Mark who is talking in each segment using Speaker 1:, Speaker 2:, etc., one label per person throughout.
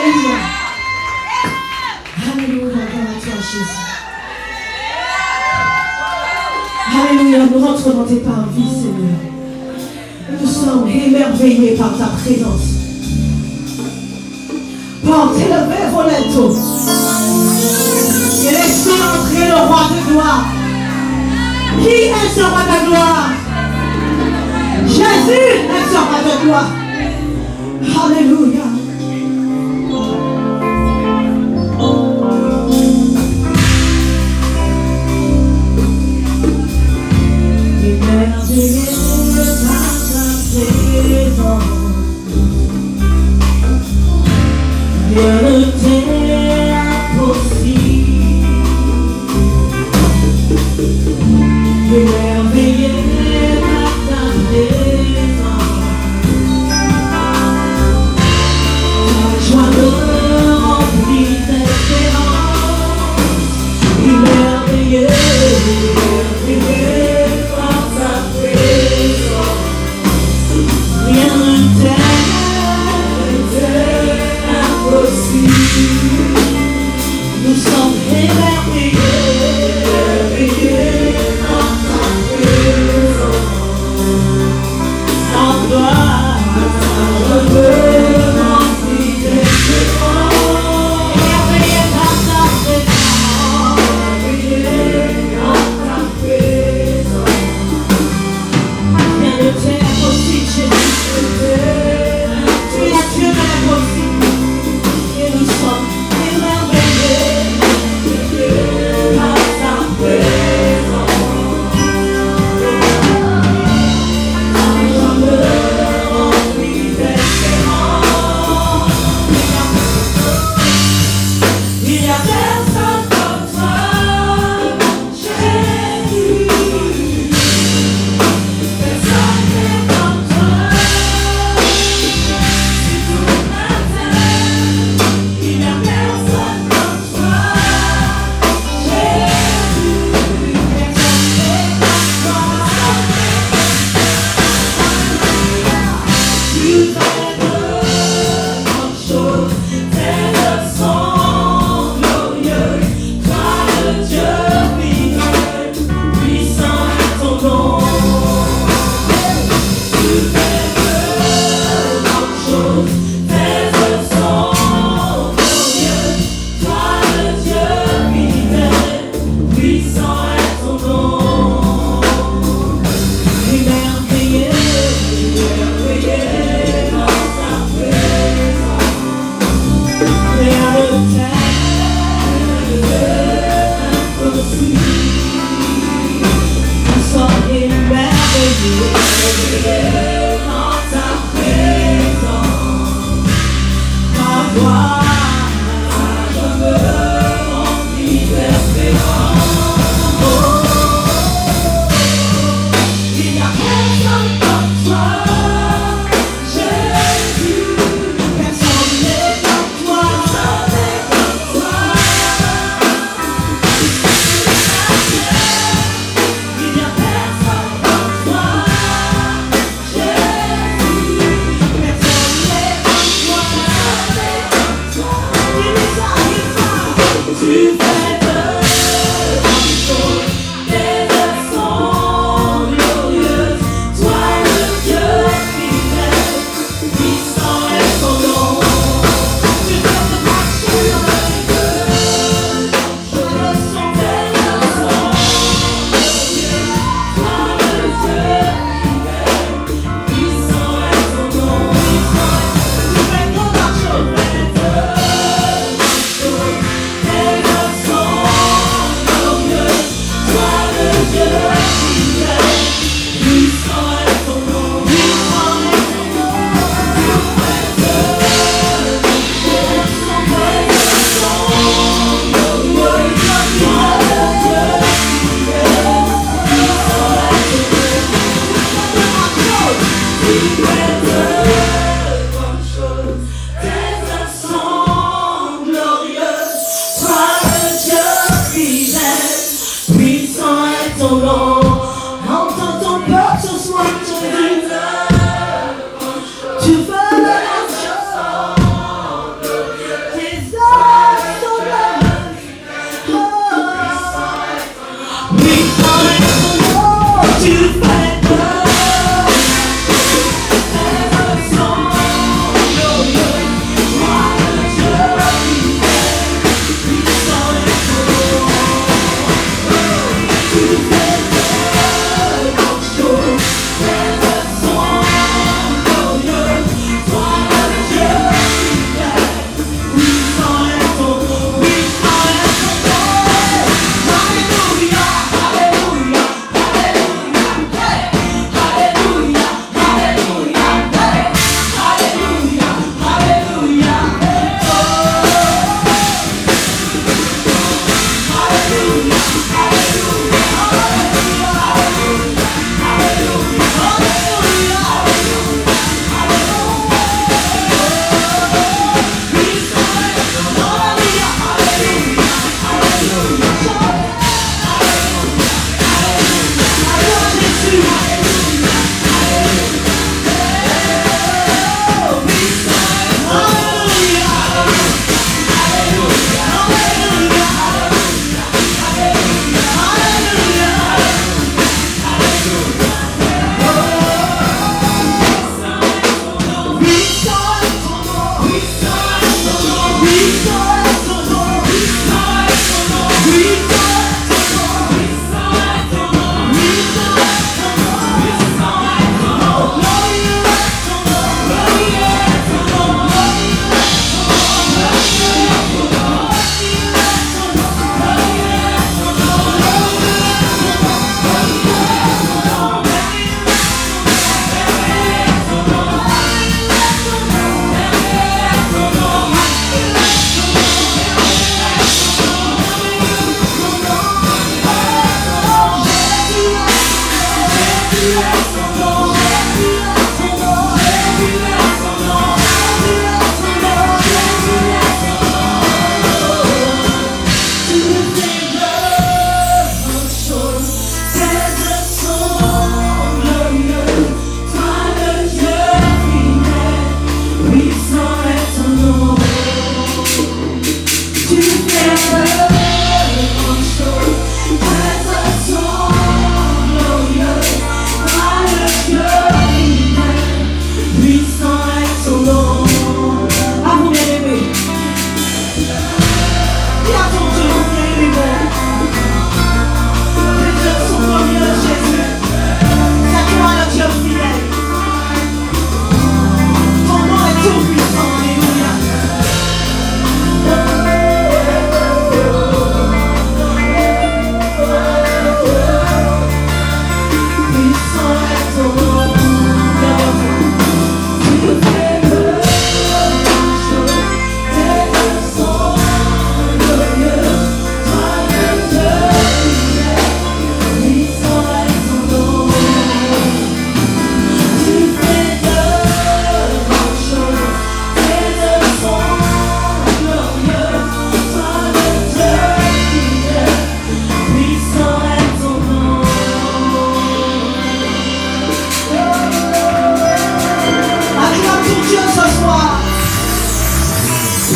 Speaker 1: Alléluia. Alléluia, gloire à toi, Jésus. Alléluia, nous rentrons dans tes parvis, Seigneur. Nous sommes émerveillés par ta présence. Porte élevé voletto. Et laissez entrer le roi de gloire. Qui est ce roi de gloire? Jésus est ce roi de gloire. Alléluia. Émerveillé par ta présence. Rien ne t'est impossible. Émerveillé par ta présence. Ta joie me remplit d'espérance. Émerveillé, émerveillé par ta présence. Rien ne t'est nous sommes émerveillés par ta présence. En toi, je veux remplir d'espérance. Émerveillés par ta présence. Émerveillés par ta présence. Rien ne t'est impossible, Jésus. Tu es Dieu de l'impossible. Et nous sommes émerveillés par ta présence. Ta joie me remplit d'espérance. Il n'y a personne comme toi, Jésus. Personne n'est comme toi. Si tout m'attend, il n'y a personne comme toi, Jésus. Personne n'est comme toi. Tu fais de grandes choses, tes leçons glorieuses. Toi le Dieu fidèle, puissant est ton nom. Tu fais de grandes choses, tes leçons glorieuses. Toi le Dieu fidèle, puissant est ton nom. Émerveillé, émerveillé par ta présence. Rien ne t'est impossible. Nous sommes émerveillés par ta présence. Ta voix, je me remplis d'espérance. Il n'y a personne comme toi, Jésus. Personne n'est comme toi, personne n'est comme toi. Il n'y a personne comme toi, Jésus. Personne n'est comme toi, personne n'est comme toi. Tu fais de grandes choses, des leçons glorieuses. Toi le Dieu fidèle, puissant est ton nom. Tu fais de marcher dans les deux. Je ressens tes leçons glorieuses. Toi le Dieu fidèle, puissant est ton nom. Tu fais de grandes choses, des leçons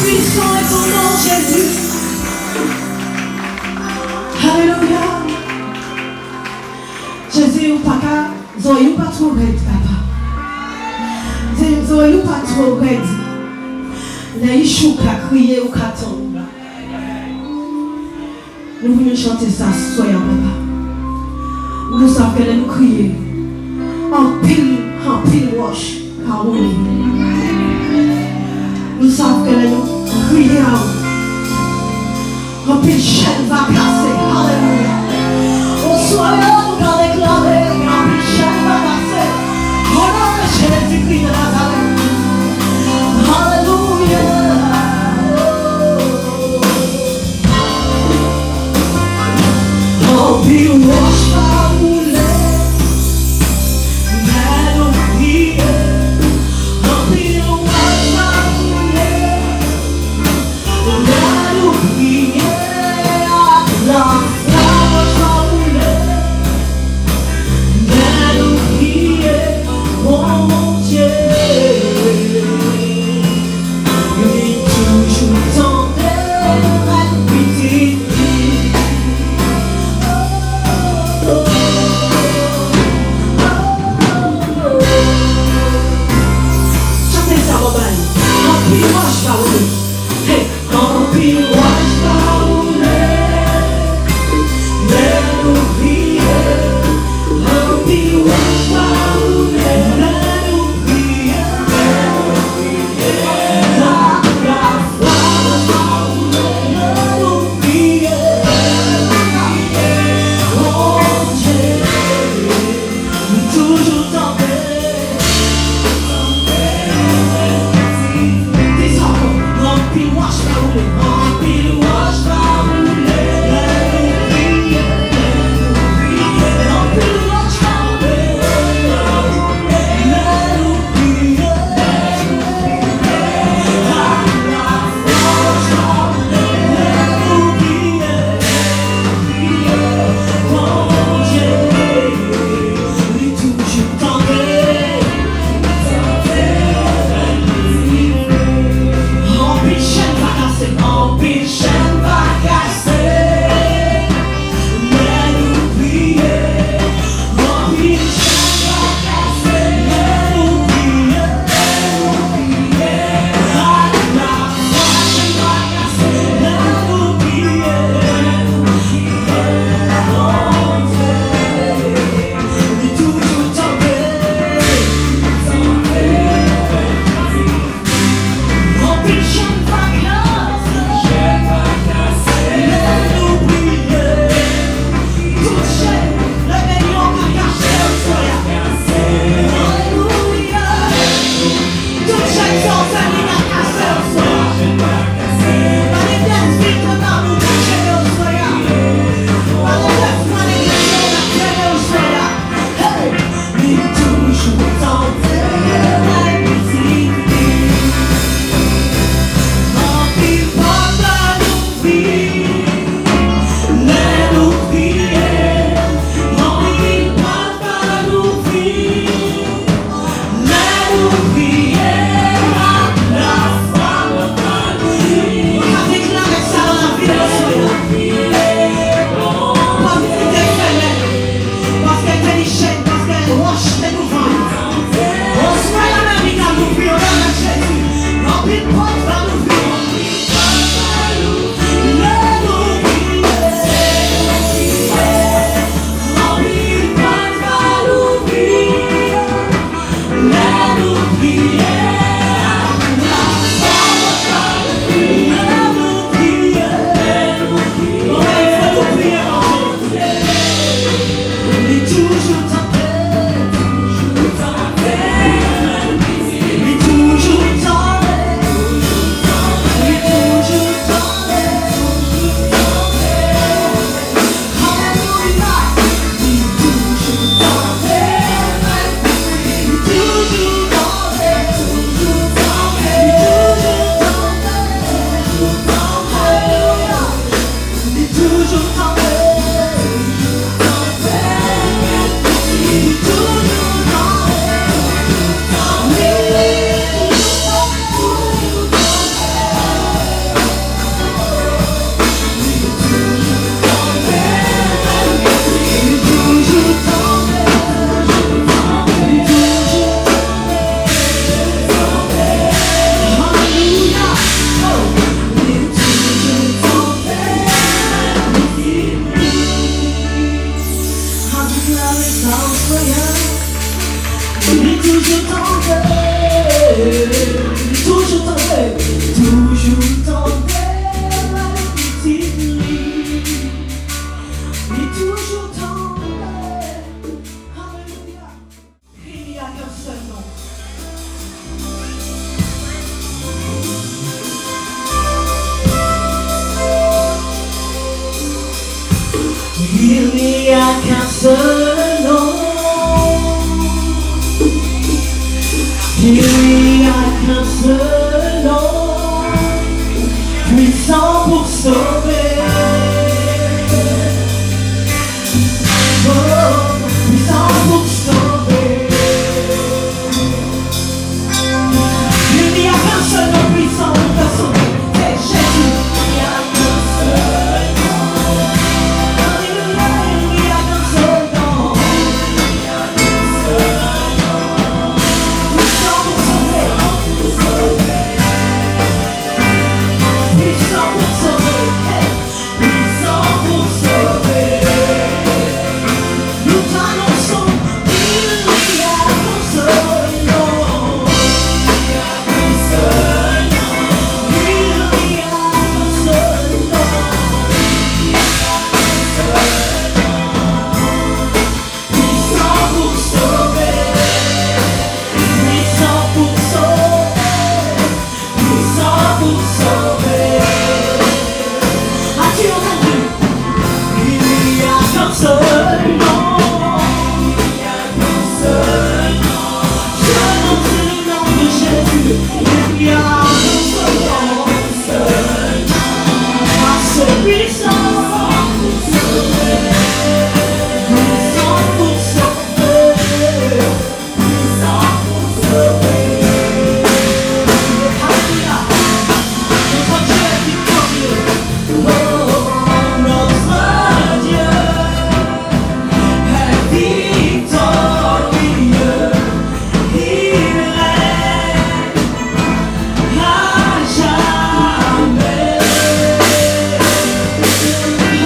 Speaker 1: Puissant est ton nom, Jésus. Alléluia. Jésus, ou pas qu'à, Zoé, ou pas trop ready, papa. Zoé, ou pas trop ready. Les issues qu'a crié ou qu'a tomber. Nous voulons chanter ça, soyons papa. Nous savons que nous crier. En pile wash, car on est. Nous savons que nous crier en pile chaîne va casser. Alléluia. Au soir, nous allons déclarer en pile chaîne va casser. Au nom de Jésus-Christ de Nazareth. Alléluia. En pile wash va rouler. La n'y a qu'un seul nom. Il n'y a qu'un seul nom, puissant pour sauver. Oh, puissant pour sauver. Il n'y a qu'un seul nom puissant pour te sauver. C'est Jésus. Il n'y a qu'un seul nom. Alléluia, il n'y a qu'un seul nom. Il n'y a qu'un seul nom. Puissant pour sauver. Puissant pour sauver. Puissant pour sauver. Nous t'annonçons qu'il n'y a qu'un seul nom. Il n'y a qu'un seul nom. Il n'y a qu'un seul nom. Il n'y a qu'un seul nom. Puissant pour sauver. Puissant pour sauver. Puissant pour sauver. As-tu entendu? Il n'y a qu'un seul nom. Il n'y a qu'un seul nom. Je nom, c'est le nom de Jésus. Il n'y a qu'un seul nom. Assez puissant pour sauver. Puissant pour sauver. Puissant pour sauver. Alléluia. Notre Dieu est victorieux. Oh, notre Dieu est victorieux. Il règne à jamais.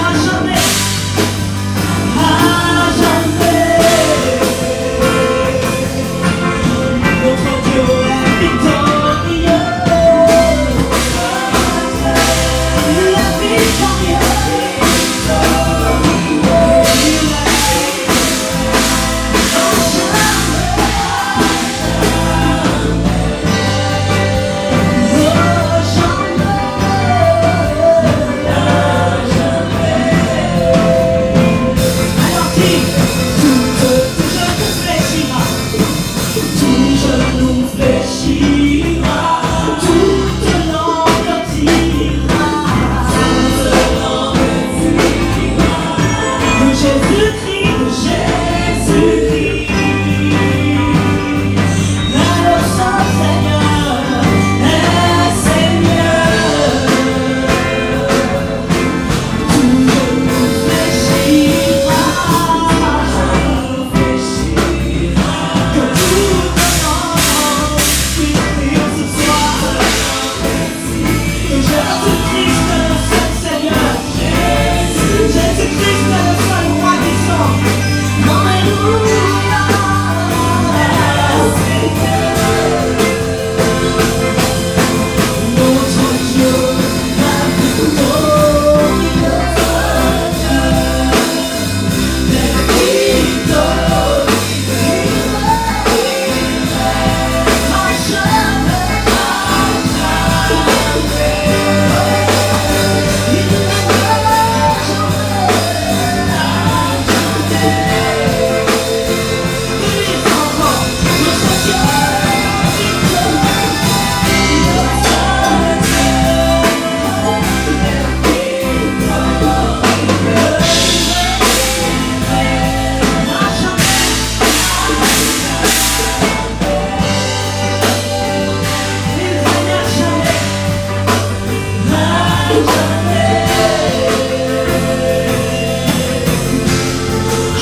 Speaker 1: À jamais. À jamais. Notre Dieu est victorieux. Il est victorieux. Alors dis, tout genou fléchira, tout genou fléchira, toute langue dira que Jésus-Christ est le seul Seigneur, est Seigneur. Tout genou fléchira, que toute langue puisse dire ce soir que Jésus-Christ est le seul Seigneur. Jésus-Christ est le seul roi qui sort. Alléluia. Notre Dieu est victorieux. Est victorieux. À jamais.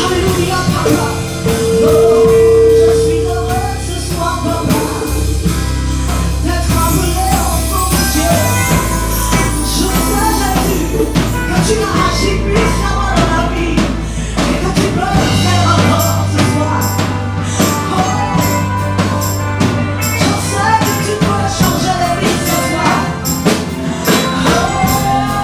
Speaker 1: Alléluia, Papa. Oh, je suis heureux ce soir, Papa, d'être appelé enfant de Dieu. Je sais, Jésus, que tu m'as agi puissamment dans la vie et que tu peux le faire encore ce soir. Oh, je sais que tu peux changer les vies ce soir. Oh,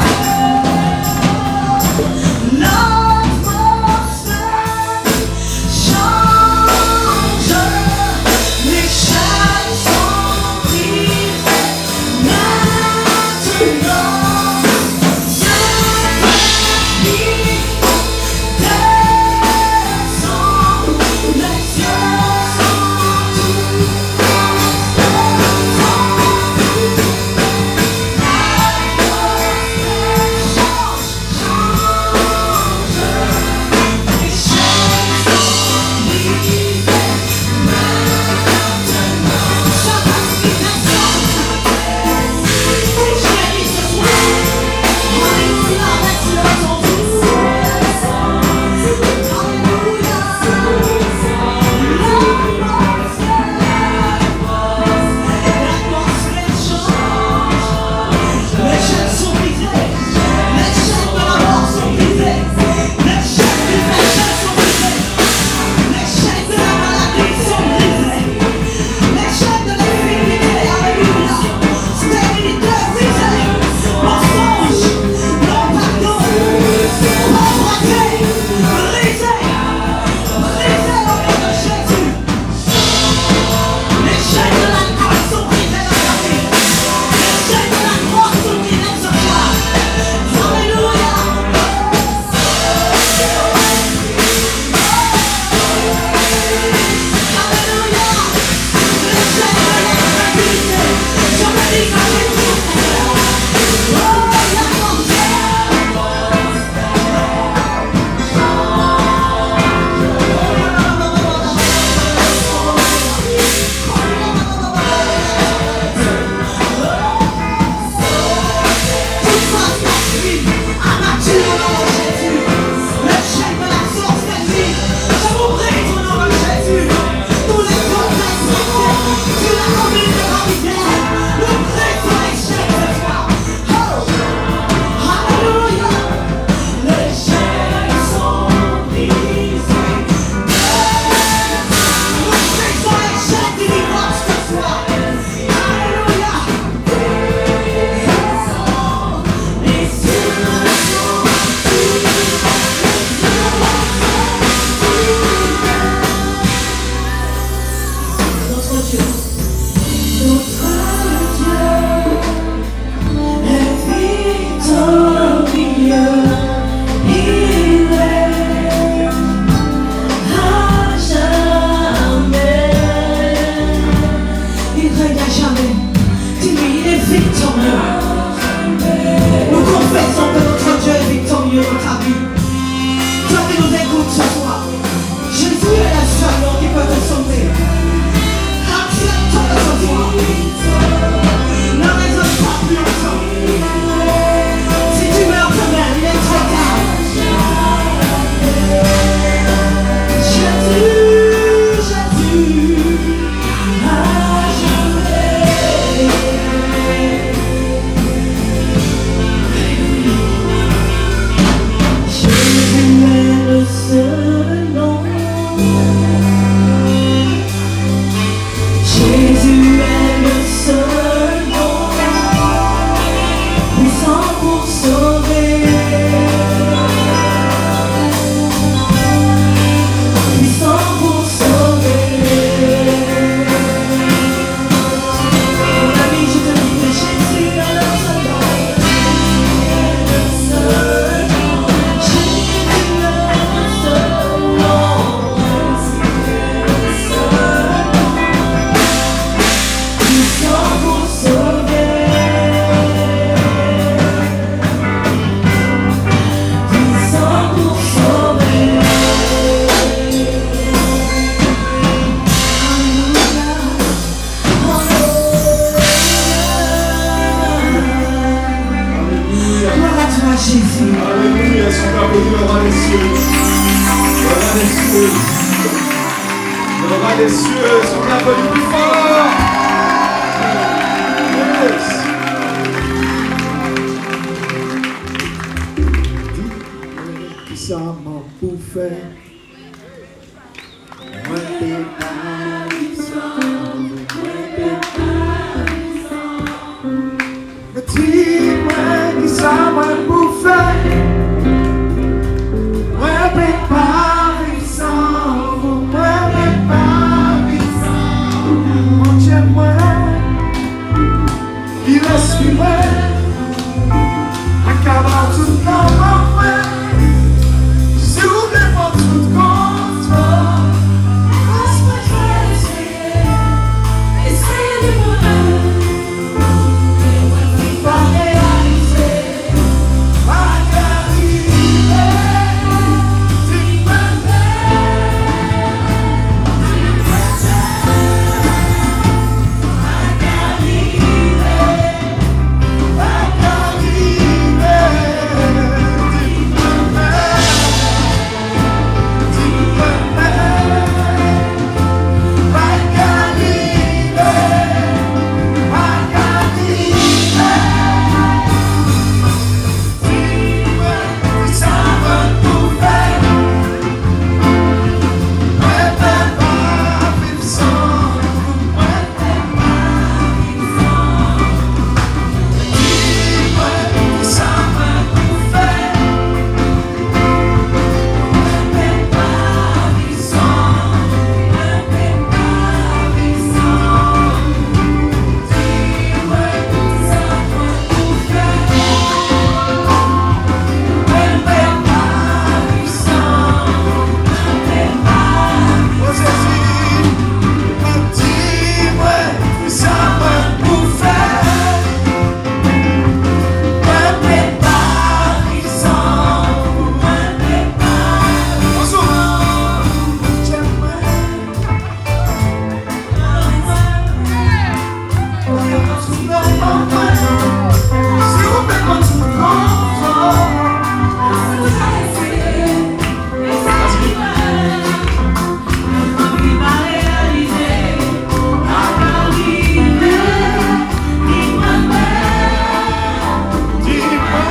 Speaker 1: puissant pour sauver, puissant pour sauver. Mon ami, je te dis que Jésus est le seul nom, le seul nom. Jésus est le seul nom, puissant pour sauver. Jésus.
Speaker 2: Alléluia, est-ce qu'on peut applaudir le roi des cieux? Le roi des cieux. Le roi des cieux, est-ce qu'on applaudit plus fort? Yes.
Speaker 3: Qui ça m'a bouffé? Dis-moi qui ça m'a bouffé. Moi, ben pas vivant, moi, ben pas vivant. Mon Dieu, moi, il laisse vivre. Acabant tout le temps, moi. S'ouvre pour tout contrôle. Laisse-moi essayer de moi. Pas réaliser, pas arriver. Dis-moi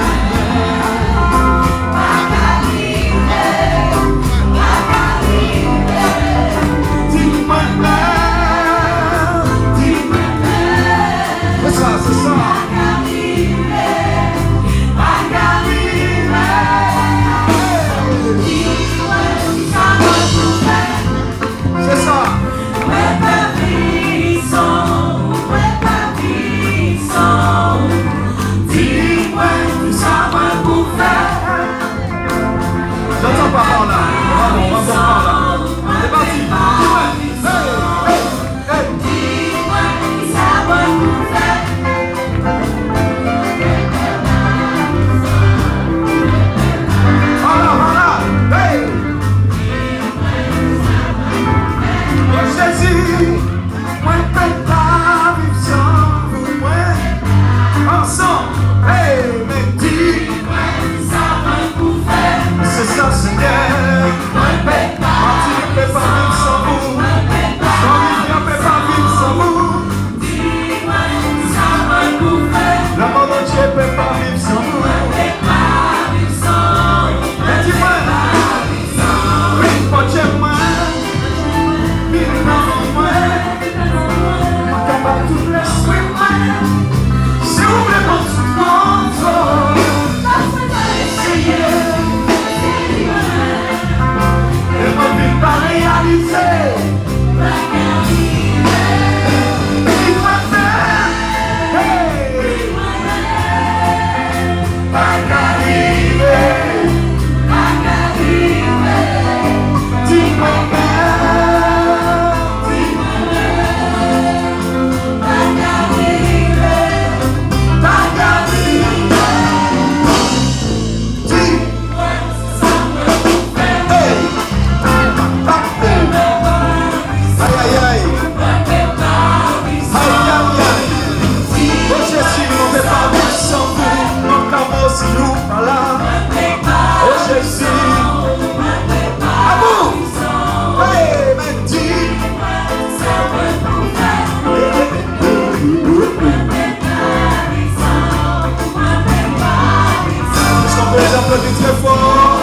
Speaker 2: Très fort.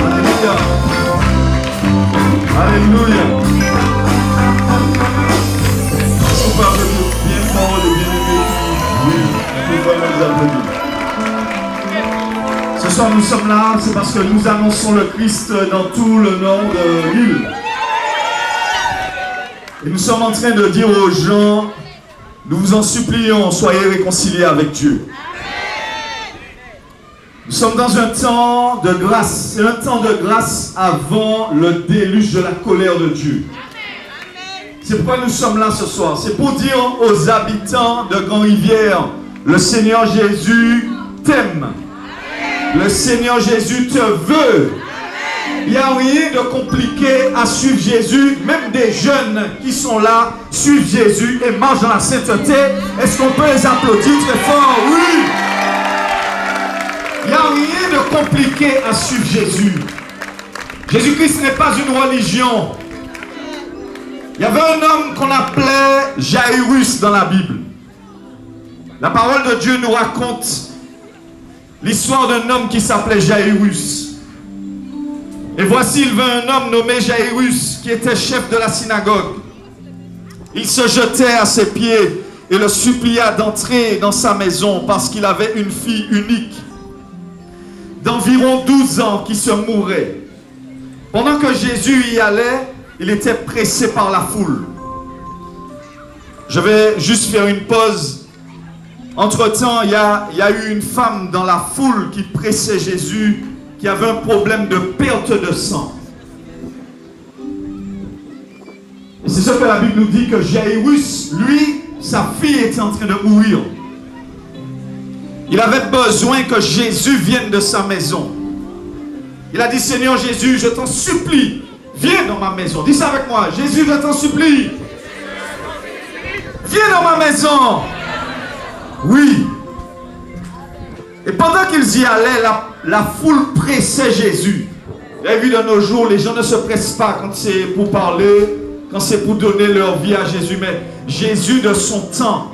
Speaker 2: Alléluia. Alléluia. Si on peut applaudir bien fort, les bien-aimés, oui, on peut vraiment les applaudir. Ce soir, nous sommes là, c'est parce que nous annonçons le Christ dans tout le nord de l'île. Et nous sommes en train de dire aux gens, nous vous en supplions, soyez réconciliés avec Dieu. Nous sommes dans un temps de grâce. C'est un temps de grâce avant le déluge de la colère de Dieu. C'est pourquoi nous sommes là ce soir. C'est pour dire aux habitants de Grand-Rivière, le Seigneur Jésus t'aime. Le Seigneur Jésus te veut. Il n'y a rien de compliqué à suivre Jésus. Même des jeunes qui sont là suivent Jésus et marchent dans la sainteté. Est-ce qu'on peut les applaudir très fort? Oui! Il n'y a rien de compliqué à suivre Jésus. Jésus-Christ n'est pas une religion. Il y avait un homme qu'on appelait Jairus dans la Bible. La parole de Dieu nous raconte l'histoire d'un homme qui s'appelait Jairus. Et voici, il vint un homme nommé Jairus qui était chef de la synagogue. Il se jetait à ses pieds et le supplia d'entrer dans sa maison parce qu'il avait une fille unique d'environ 12 ans qui se mourait. Pendant que Jésus y allait, il était pressé par la foule. Je vais juste faire une pause. Entre-temps, il y a eu une femme dans la foule qui pressait Jésus, qui avait un problème de perte de sang. Et c'est ce que la Bible nous dit, que Jairus, lui, sa fille était en train de mourir. Il avait besoin que Jésus vienne de sa maison. Il a dit, Seigneur Jésus, je t'en supplie, viens dans ma maison. Dis ça avec moi, Jésus, je t'en supplie. Viens dans ma maison. Oui. Et pendant qu'ils y allaient, la foule pressait Jésus. Vous avez vu, de nos jours, les gens ne se pressent pas quand c'est pour parler, quand c'est pour donner leur vie à Jésus. Mais Jésus, de son temps,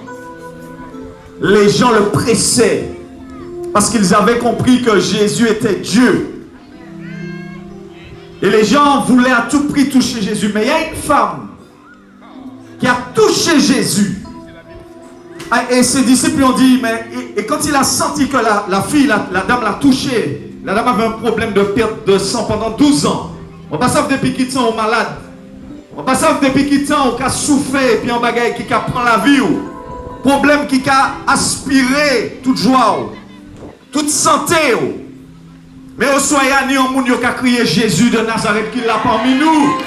Speaker 2: les gens le pressaient parce qu'ils avaient compris que Jésus était Dieu. Et les gens voulaient à tout prix toucher Jésus. Mais il y a une femme qui a touché Jésus. Et ses disciples lui ont dit, mais et quand il a senti que la fille, la dame l'a touché, la dame avait un problème de perte de sang pendant 12 ans. On passe depuis qu'il temps aux malades. On passe depuis qu'il temps au cas souffert et puis en bagaille qui prend la vie. Problème qui a aspiré toute joie, toute santé. Mais au soya ni on moun yo ka crier Jésus de Nazareth qui l'a parmi nous.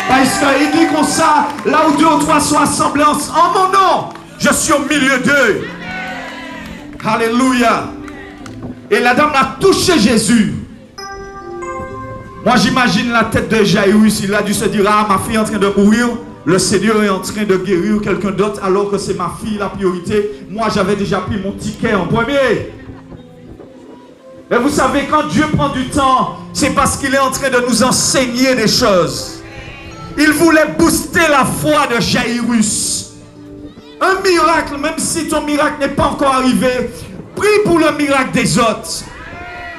Speaker 2: Parce qu'il dit comme ça, là où 2 ou 3 sont assemblés en mon nom, je suis au milieu d'eux. Alléluia. Et la dame a touché Jésus. Moi j'imagine la tête de Jairus. Il a dû se dire, ah, ma fille est en train de mourir. Le Seigneur est en train de guérir quelqu'un d'autre alors que c'est ma fille la priorité. Moi j'avais déjà pris mon ticket en premier. Mais vous savez, quand Dieu prend du temps, c'est parce qu'il est en train de nous enseigner des choses. Il voulait booster la foi de Jairus. Un miracle, même si ton miracle n'est pas encore arrivé, prie pour le miracle des autres.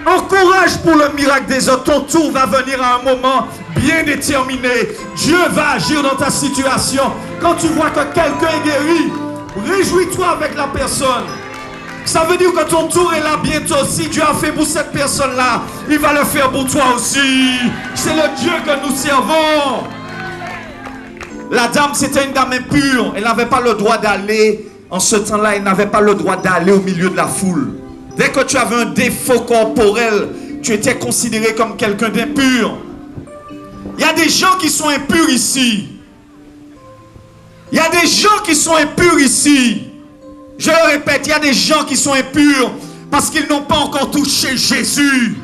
Speaker 2: Encourage pour le miracle des autres. Ton tour va venir à un moment bien déterminé. Dieu va agir dans ta situation. Quand tu vois que quelqu'un est guéri, réjouis-toi avec la personne. Ça veut dire que ton tour est là bientôt. Si Dieu a fait pour cette personne-là, il va le faire pour toi aussi. C'est le Dieu que nous servons. La dame, c'était une dame impure. Elle n'avait pas le droit d'aller En ce temps-là, il n'avait pas le droit d'aller au milieu de la foule. Dès que tu avais un défaut corporel, tu étais considéré comme quelqu'un d'impur. Il y a des gens qui sont impurs ici. Il y a des gens qui sont impurs ici. Je le répète, il y a des gens qui sont impurs parce qu'ils n'ont pas encore touché Jésus.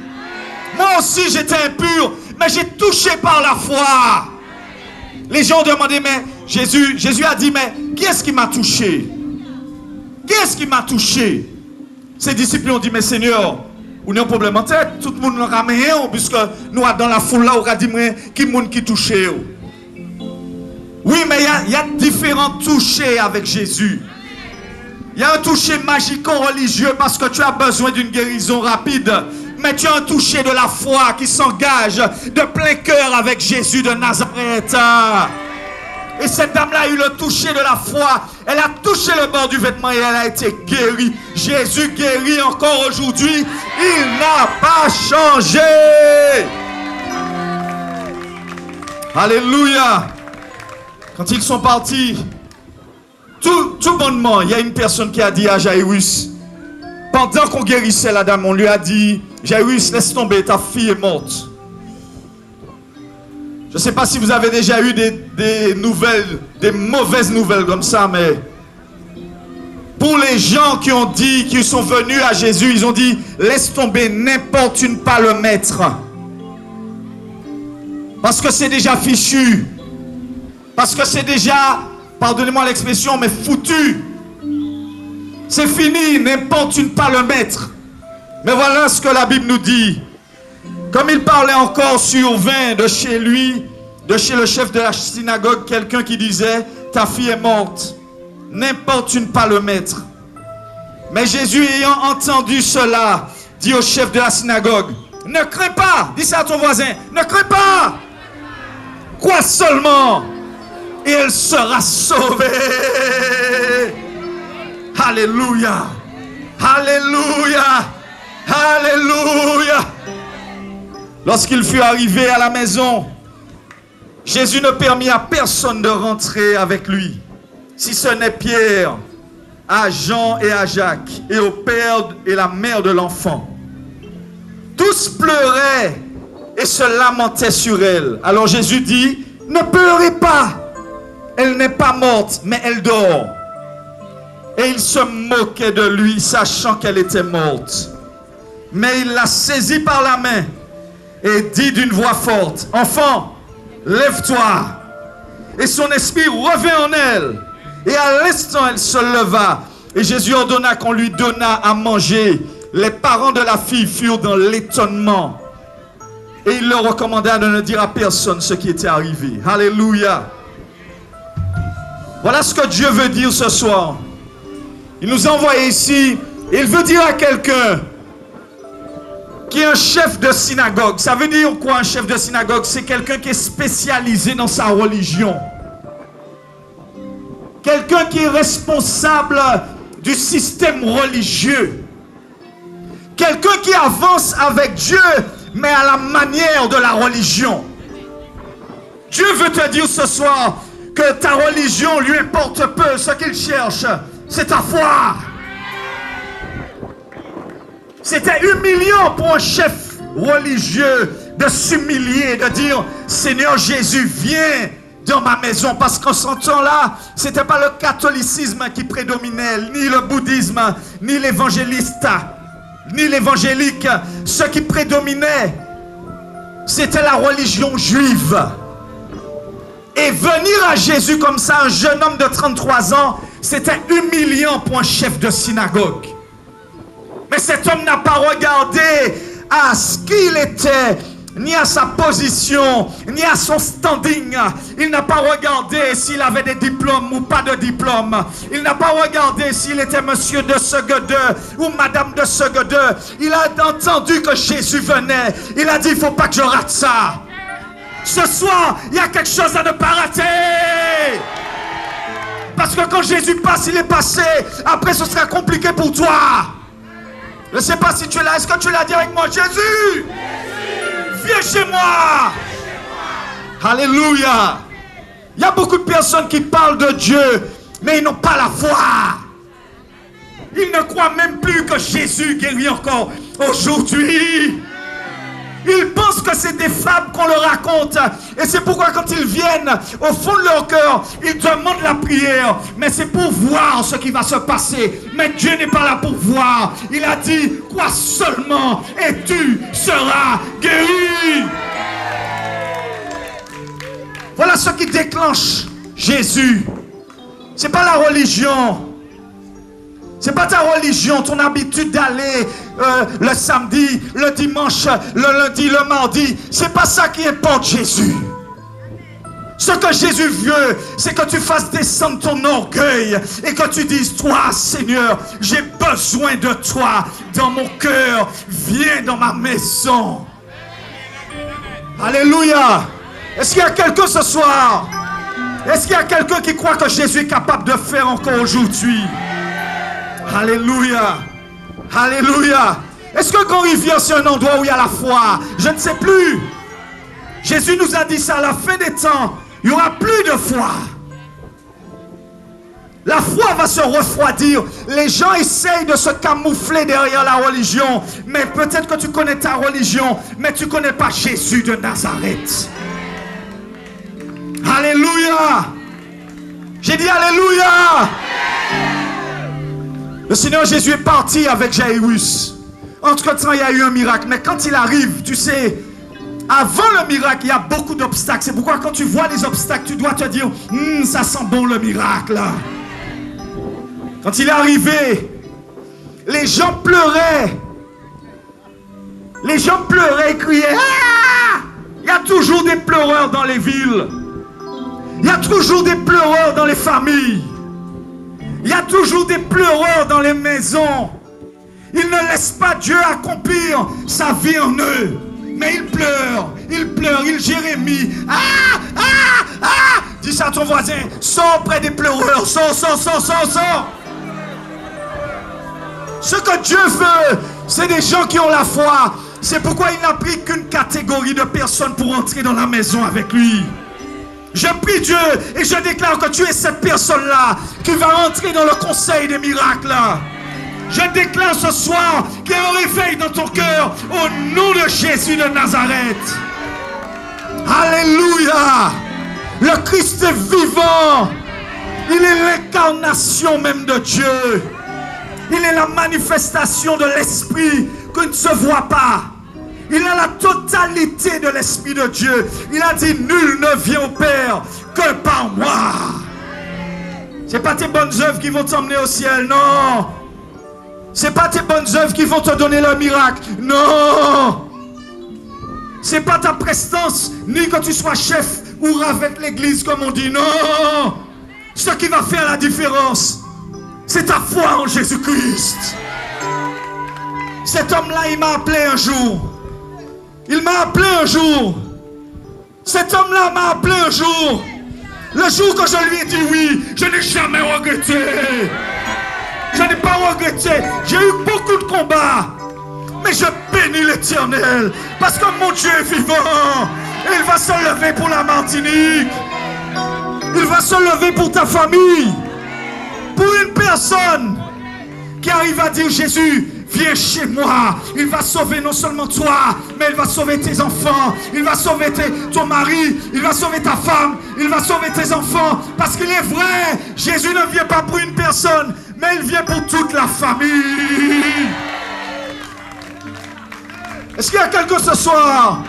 Speaker 2: Moi aussi j'étais impur, mais j'ai touché par la foi. Les gens demandaient, mais Jésus a dit, mais qui est-ce qui m'a touché? Qui est-ce qui m'a touché? Ses disciples ont dit, mais Seigneur, on a un problème en tête, tout le monde nous ramène, puisque nous dans la foule là, on a dit, mais qui est-ce qui touche? Oui, mais il y a différents touchés avec Jésus. Il y a un toucher magico-religieux parce que tu as besoin d'une guérison rapide. Mais tu as un toucher de la foi qui s'engage de plein cœur avec Jésus de Nazareth. Et cette dame-là a eu le toucher de la foi. Elle a touché le bord du vêtement et elle a été guérie. Jésus guérit encore aujourd'hui. Il n'a pas changé. Alléluia. Quand ils sont partis, tout bonnement, il y a une personne qui a dit à Jairus, pendant qu'on guérissait la dame, on lui a dit, Jairus, laisse tomber, ta fille est morte. Je ne sais pas si vous avez déjà eu des nouvelles, des mauvaises nouvelles comme ça, mais pour les gens qui ont dit, qui sont venus à Jésus, ils ont dit, laisse tomber, n'importune pas le maître. Parce que c'est déjà fichu. Parce que c'est déjà, pardonnez-moi l'expression, mais foutu. C'est fini, n'importune pas le maître. Mais voilà ce que la Bible nous dit. Comme il parlait encore sur 20 de chez lui, de chez le chef de la synagogue, quelqu'un qui disait, ta fille est morte. N'importune pas le maître. Mais Jésus ayant entendu cela, dit au chef de la synagogue, ne crains pas, dis ça à ton voisin, ne crains pas. Quoi seulement? Et elle sera sauvée. Alléluia. Alléluia. Alléluia. Lorsqu'il fut arrivé à la maison, Jésus ne permit à personne de rentrer avec lui, si ce n'est Pierre, à Jean et à Jacques, et au père et la mère de l'enfant. Tous pleuraient et se lamentaient sur elle. Alors Jésus dit, ne pleurez pas. Elle n'est pas morte, mais elle dort. Et il se moquait de lui, sachant qu'elle était morte. Mais il la saisit par la main et dit d'une voix forte, enfant, lève-toi. Et son esprit revint en elle. Et à l'instant, elle se leva. Et Jésus ordonna qu'on lui donnât à manger. Les parents de la fille furent dans l'étonnement. Et il leur recommanda de ne dire à personne ce qui était arrivé. Alléluia. Voilà ce que Dieu veut dire ce soir. Il nous a envoyés ici. Il veut dire à quelqu'un qui est un chef de synagogue. Ça veut dire quoi un chef de synagogue? C'est quelqu'un qui est spécialisé dans sa religion. Quelqu'un qui est responsable du système religieux. Quelqu'un qui avance avec Dieu, mais à la manière de la religion. Dieu veut te dire ce soir que ta religion lui importe peu. Ce qu'il cherche, c'est ta foi. C'était humiliant pour un chef religieux de s'humilier, de dire Seigneur Jésus, viens dans ma maison. Parce qu'en ce temps-là, ce n'était pas le catholicisme qui prédominait, ni le bouddhisme, ni l'évangéliste, ni l'évangélique. Ce qui prédominait, c'était la religion juive. Et venir à Jésus comme ça, un jeune homme de 33 ans, c'était humiliant pour un chef de synagogue. Mais cet homme n'a pas regardé à ce qu'il était, ni à sa position, ni à son standing. Il n'a pas regardé s'il avait des diplômes ou pas de diplôme. Il n'a pas regardé s'il était monsieur de Seguedeux ou madame de Seguedeux. Il a entendu que Jésus venait. Il a dit, il ne faut pas que je rate ça. Ce soir, il y a quelque chose à ne pas rater. Parce que quand Jésus passe, il est passé. Après, ce sera compliqué pour toi. Je ne sais pas si tu es là. Est-ce que tu l'as dit avec moi? Jésus, viens chez moi. Alléluia. Il y a beaucoup de personnes qui parlent de Dieu, mais ils n'ont pas la foi. Ils ne croient même plus que Jésus guérit encore aujourd'hui. Ils pensent que c'est des fables qu'on leur raconte. Et c'est pourquoi quand ils viennent au fond de leur cœur, ils demandent la prière. Mais c'est pour voir ce qui va se passer. Mais Dieu n'est pas là pour voir. Il a dit, crois seulement et tu seras guéri. Voilà ce qui déclenche Jésus. C'est pas la religion. C'est pas ta religion, ton habitude d'aller le samedi, le dimanche, le lundi, le mardi. C'est pas ça qui importe Jésus. Ce que Jésus veut, c'est que tu fasses descendre ton orgueil et que tu dises, toi Seigneur, j'ai besoin de toi dans mon cœur. Viens dans ma maison. Alléluia. Est-ce qu'il y a quelqu'un ce soir? Est-ce qu'il y a quelqu'un qui croit que Jésus est capable de faire encore aujourd'hui? Alléluia. Alléluia. Est-ce que Grand-Rivière, c'est un endroit où il y a la foi? Je ne sais plus. Jésus nous a dit ça, à la fin des temps, il n'y aura plus de foi. La foi va se refroidir. Les gens essayent de se camoufler derrière la religion. Mais peut-être que tu connais ta religion, mais tu ne connais pas Jésus de Nazareth. Alléluia. J'ai dit Alléluia. Le Seigneur Jésus est parti avec Jairus. Entre-temps, il y a eu un miracle. Mais quand il arrive, tu sais, avant le miracle, il y a beaucoup d'obstacles. C'est pourquoi quand tu vois les obstacles, tu dois te dire, ça sent bon le miracle. Quand il est arrivé, les gens pleuraient. Les gens pleuraient et criaient. Ah! Il y a toujours des pleureurs dans les villes. Il y a toujours des pleureurs dans les familles. Il y a toujours des pleureurs dans les maisons. Ils ne laissent pas Dieu accomplir sa vie en eux. Mais ils pleurent, ils Jérémie. Ah, ah, ah. Dis ça à ton voisin, sors près des pleureurs, sors. Ce que Dieu veut, c'est des gens qui ont la foi. C'est pourquoi il n'a pris qu'une catégorie de personnes pour entrer dans la maison avec lui. Je prie Dieu et je déclare que tu es cette personne-là qui va entrer dans le conseil des miracles. Je déclare ce soir qu'il y a un réveil dans ton cœur au nom de Jésus de Nazareth. Alléluia. Le Christ est vivant. Il est l'incarnation même de Dieu. Il est la manifestation de l'Esprit qui ne se voit pas. Il a la totalité de l'Esprit de Dieu. Il a dit, nul ne vient au Père que par moi. Ce n'est pas tes bonnes œuvres qui vont t'emmener au ciel, non. Ce n'est pas tes bonnes œuvres qui vont te donner le miracle, non. Ce n'est pas ta prestance, ni que tu sois chef ou ravette l'église, comme on dit, non. Ce qui va faire la différence, c'est ta foi en Jésus-Christ. Cet homme-là, il m'a appelé un jour. Il m'a appelé un jour. Cet homme-là m'a appelé un jour. Le jour que je lui ai dit oui, je n'ai jamais regretté. Je n'ai pas regretté. J'ai eu beaucoup de combats. Mais je bénis l'Éternel. Parce que mon Dieu est vivant. Et il va se lever pour la Martinique. Il va se lever pour ta famille. Pour une personne qui arrive à dire Jésus, viens chez moi. Il va sauver non seulement toi, mais il va sauver tes enfants. Il va sauver ton mari. Il va sauver ta femme. Il va sauver tes enfants. Parce qu'il est vrai, Jésus ne vient pas pour une personne, mais il vient pour toute la famille. Est-ce qu'il y a quelqu'un ce soir?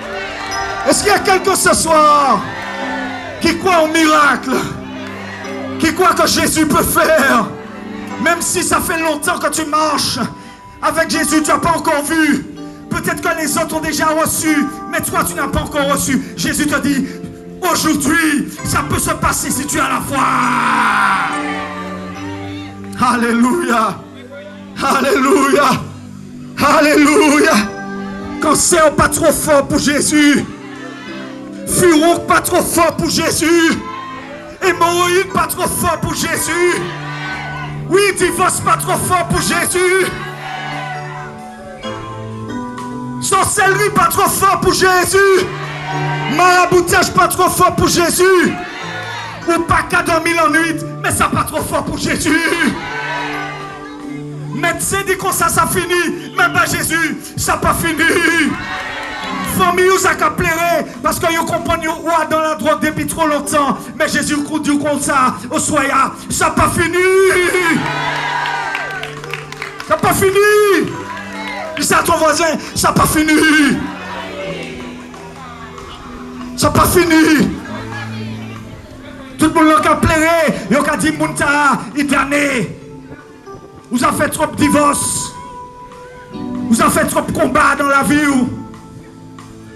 Speaker 2: Est-ce qu'il y a quelqu'un ce soir qui croit au miracle? Qui croit que Jésus peut faire? Même si ça fait longtemps que tu marches avec Jésus, tu n'as pas encore vu. Peut-être que les autres ont déjà reçu, mais toi, tu n'as pas encore reçu. Jésus te dit, aujourd'hui, ça peut se passer si tu as la foi. Alléluia. Alléluia. Alléluia. Cancer pas trop fort pour Jésus. Furon pas trop fort pour Jésus. Hémorroïde pas trop fort pour Jésus. Oui, divorce pas trop fort pour Jésus. Sorcellerie pas trop fort pour Jésus. Maraboutage pas trop fort pour Jésus. Ou pas qu'à dormir la nuit, mais ça pas trop fort pour Jésus. Médecin dit comme ça finit. Mais pas Jésus, ça pas fini. Famille vous a pleuré parce que vous comprenez ou dans la drogue depuis trop longtemps. Mais Jésus dit comme ça au soya, ça pas fini. Ça pas fini. Dis ça à ton voisin, ça pas fini. Ça pas fini. Tout le monde a pleuré, il a dit Mounta, il damné. Vous avez fait trop de divorces. Vous avez fait trop de combats dans la vie.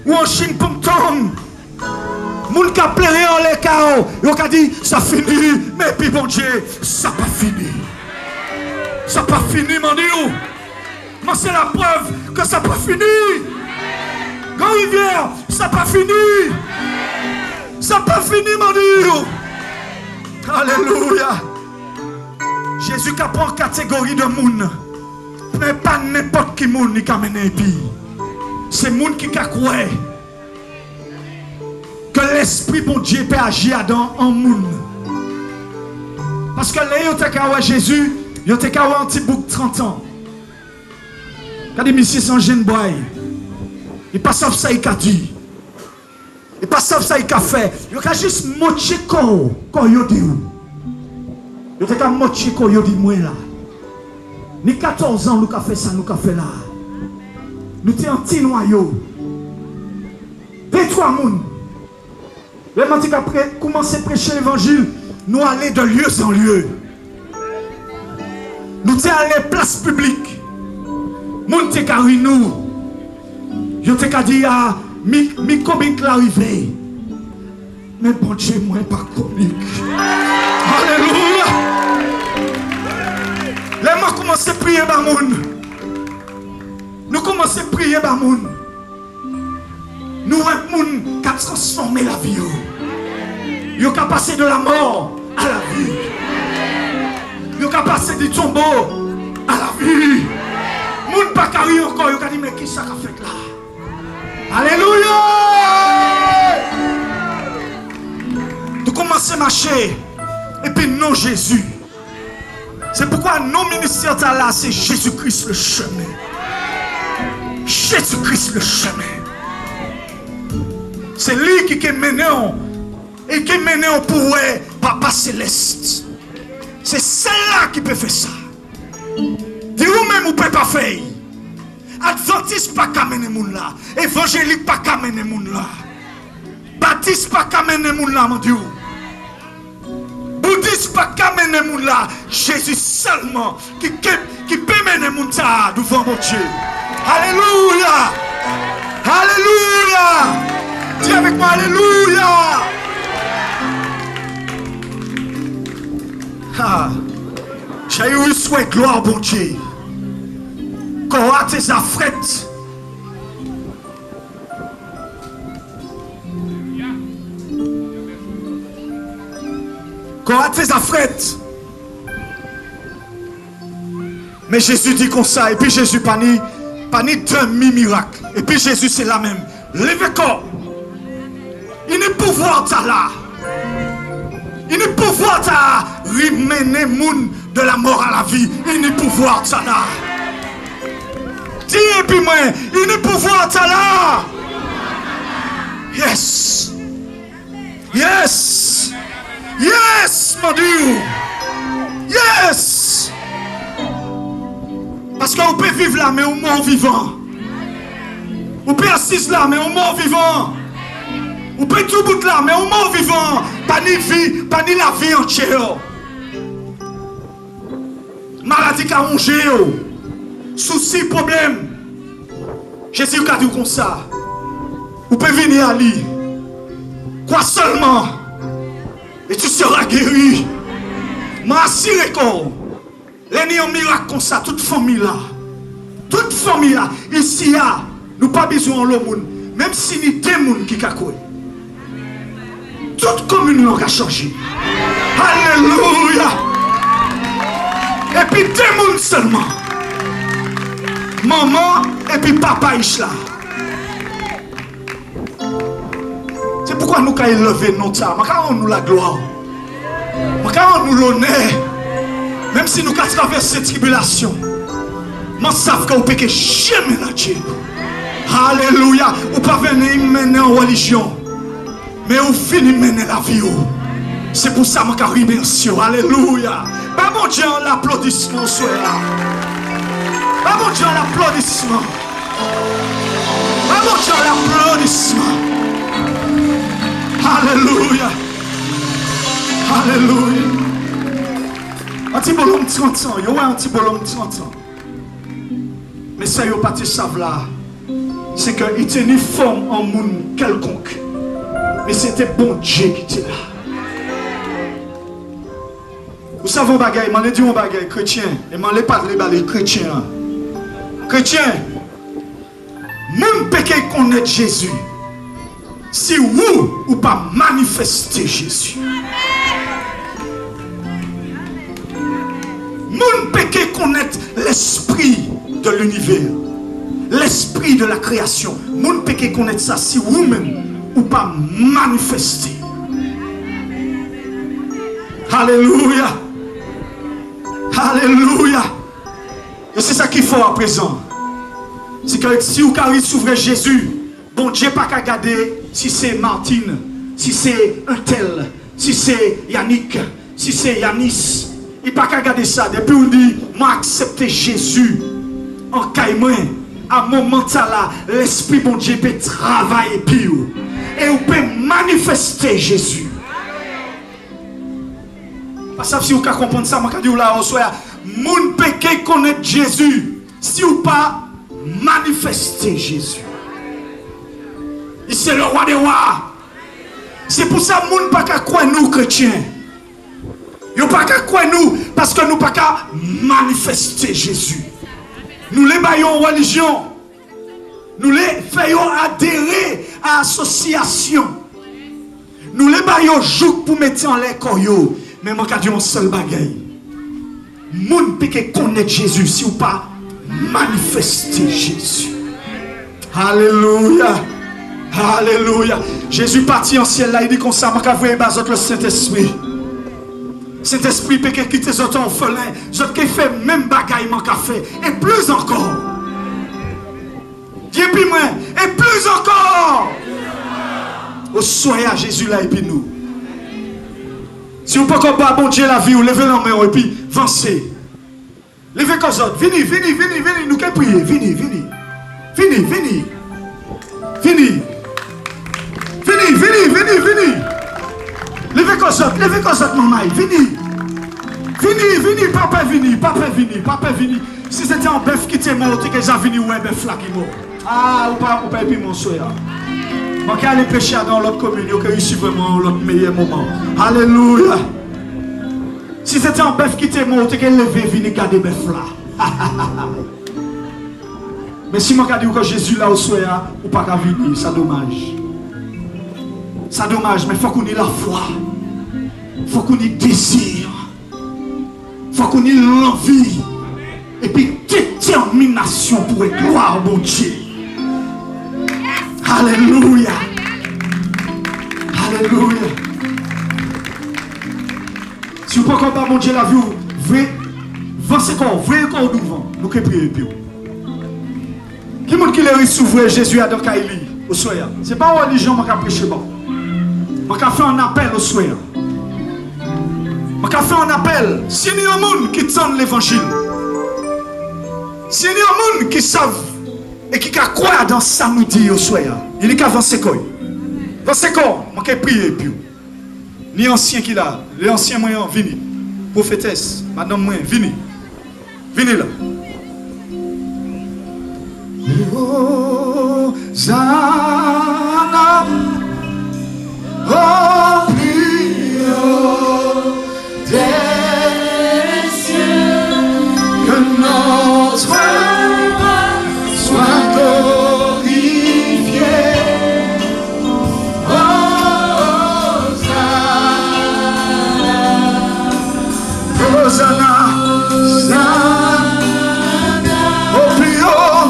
Speaker 2: Ou en Chine pour tong. Moun qui a pleuré en les chaos. Il a dit ça finit. Mais puis bon Dieu, ça pas fini. Ça pas fini, mon Dieu. Moi c'est la preuve que ça pas fini. Quand rivière, ça pas fini. Ça pas fini, mon Dieu. Alléluia. Jésus qui prend catégorie de monde. Mais pas n'importe qui monde qui a mené puis. C'est monde qui a cru que l'esprit bon Dieu peut agir dans un monde. Parce que là, il y a Jésus, il y a un petit bouc de 30 ans. Quand il monsieur son jeune boy, il passe ça, il a dit. Il passe ça, il a fait. Il a juste moché quand il a dit. Il a moché quand il a dit, moi là. Ni 14 ans, nous avons fait ça, nous avons fait là. Nous sommes un petit noyau. 2-3 personnes. Les gens qui ont commencé à prêcher l'évangile, nous allons de lieu en lieu. Nous sommes allés place publique. Nous sommes allés nous. Je t'ai dit à mi comique l'arrivée. Mais bon Dieu, moi pas comique. Alléluia. Les gens commencent à prier par monde. Nous commençons à prier par monde. Nous avons monde qui a transformé la vie. Ils ont passé de la mort à la vie. Ils ont passé du tombeau à la vie. Monde pas carré encore. Ils ont dit mais qui ça a fait là? Alléluia. Nous commençons à marcher. Et puis non Jésus. C'est pourquoi nos ministères là, c'est Jésus-Christ le chemin. Jésus-Christ le chemin. C'est lui qui est mené et qui est mené pour Papa Céleste. C'est celle-là qui peut faire ça. Dis-vous-même, vous ne pouvez pas faire. Adventiste pas qu'à mener moun là. Évangélique pas qu'à mener moun là. Baptiste pas qu'à mener moun là, mon Dieu. Bouddhiste pas qu'à mener moun là. Jésus seulement qui peut mener moun ça devant mon Dieu. Alléluia. Alléluia. Dis avec moi, alléluia. Ah. J'ai eu souhait gloire, bon Dieu. Quand tes affrètes. Quand tes affrètes. Mais Jésus dit comme ça. Et puis Jésus pas ni demi-miracle. Et puis Jésus c'est la même. Levez corps. Il n'est pouvoir ta là. Il n'est pouvoir ta ramener moun de la mort à la vie. Il n'est pouvoir ta là. Dis et puis moi, il n'est pouvoir ta là. Yes. Yes. Yes, mon Dieu. Yes. Parce qu'on peut vivre là, mais au mort vivant. On peut assis là, mais au mort vivant. On peut tout bout là, mais au mort vivant. Pas ni vie, pas ni la vie entière. Maladie qui a rongé, soucis, problème. Jésus a dit comme ça. Vous pouvez venir à lui. Quoi seulement. Et tu seras guéri. M'assure qu'on. Les un miracle comme ça, toute famille là. Toute famille là. Ici, nous pas besoin de l'homme. Même si nous sommes des gens qui ont toute commune a changé. Alléluia. Et puis deux gens seulement. Maman et puis papa Ishla. C'est pourquoi nous avons élevé notre âme. Nous avons la gloire. Nous avons l'honneur. Même si nous avons traversé cette tribulation.
Speaker 3: Je sais que vous ne pouvez jamais la Dieu. Alléluia. Vous ne pouvez pas venir mener en religion. Mais vous finissez de mener la vie. C'est pour ça que je remercie. Alléluia. Pas mon Dieu l'applaudissement. Pas mon Dieu l'applaudissement. Pas mon Dieu l'applaudissement. Alléluia. Alléluia. Un petit bolon de 30 ans. Il y a un petit bolon de 30 ans. Mais ça, il n'y a pas de savent là. C'est qu'il était ni forme en monde quelconque. Mais c'était bon Dieu qui était là. Vous savez un bagage, je dit un bagage chrétien. Et je ne pas de chrétien. Chrétien, même péché connaître Jésus. Si vous ou pas manifester Jésus. Mon péché connaître l'esprit de l'univers. L'esprit de la création. Mon péché connaître ça si vous-même ou pas manifester. Alléluia. Alléluia. Et c'est ça qu'il faut à présent. C'est que si vous carrez s'ouvrir Jésus, bon Dieu pas qu'à regarder si c'est Martine, si c'est un tel, si c'est Yannick, si c'est Yanis. Il pas qu'à regarder ça. Depuis on dit, moi accepter Jésus en caïman, à un moment là, l'esprit bon Dieu peut travailler pire. Et vous pouvez manifester Jésus. Parce que si vous comprenez ça, je vais dire là, mon péché connaît Jésus. Si vous pas manifester Jésus. C'est le roi des rois. C'est pour ça que nous ne pouvons pas croire nous chrétiens. Nous ne pouvons pas croire nous parce que nous ne pouvons pas manifester Jésus. Nous les baillons en religion. Nous les faisons adhérer à l'association. Nous les baillons jour pour mettre en l'air. Mais je vais dire un seul bagaille. Moun peut connaître Jésus si ou pas manifester Jésus. Alléluia. Alléluia. Jésus parti en ciel là, il dit comme ça, je vais vous le Saint-Esprit. Saint-Esprit peut quitter les autres orphelins, les autres qui fait même bagaille mon café. Et plus encore. Dieu puis moi. Et plus encore. Au soyez à Jésus là et puis nous. Si vous ne pouvez pas bon Dieu la vie, vous levez la main et puis avancez. Levez comme ça. Venez, nous qui prier. Venez. Levez comme ça, maman. Venez, papa, venez. Si c'était un bœuf qui était mort, tu es venu ou un bœuf là qui est mort. Ah, ou pas puis mon soeur. Je vais aller prêcher dans l'autre commune, je vais réussir vraiment l'autre meilleur moment. Alléluia. Si c'était un bœuf qui était mort, tu es levé, venir garder bœuf là. Mais si je dis que Jésus là au soir, ou pas qu'à venir, c'est dommage. C'est dommage, mais il faut qu'on ait la foi. Il faut qu'on ait désir. Il faut qu'on ait l'envie. Et puis détermination pour être gloire au bon Dieu. Alléluia. Alléluia. Si vous ne pouvez pas mon Dieu la vie, avancez corps, voyez corps devant. Nous qui prions plus. Qui est-ce qui l'a s'ouvrir Jésus à Kaili au soir? Ce n'est pas une religion qui a prêché. Je vais faire un appel au soir. Je vais faire un appel. Si il y a un monde qui tient l'évangile, si il y a un monde qui savent et qui croit dans ça nous dit au soir, il n'y a qu'à avancer quoi. Avancer quoi? Je vais prier puis. Ni ancien qui là, les anciens moyens, venez. Prophétesse, madame moi, venez. Venez là. Hosanna, oh des cieux, que notre roi soit glorifié. Hosanna, Hosanna, oh plus haut.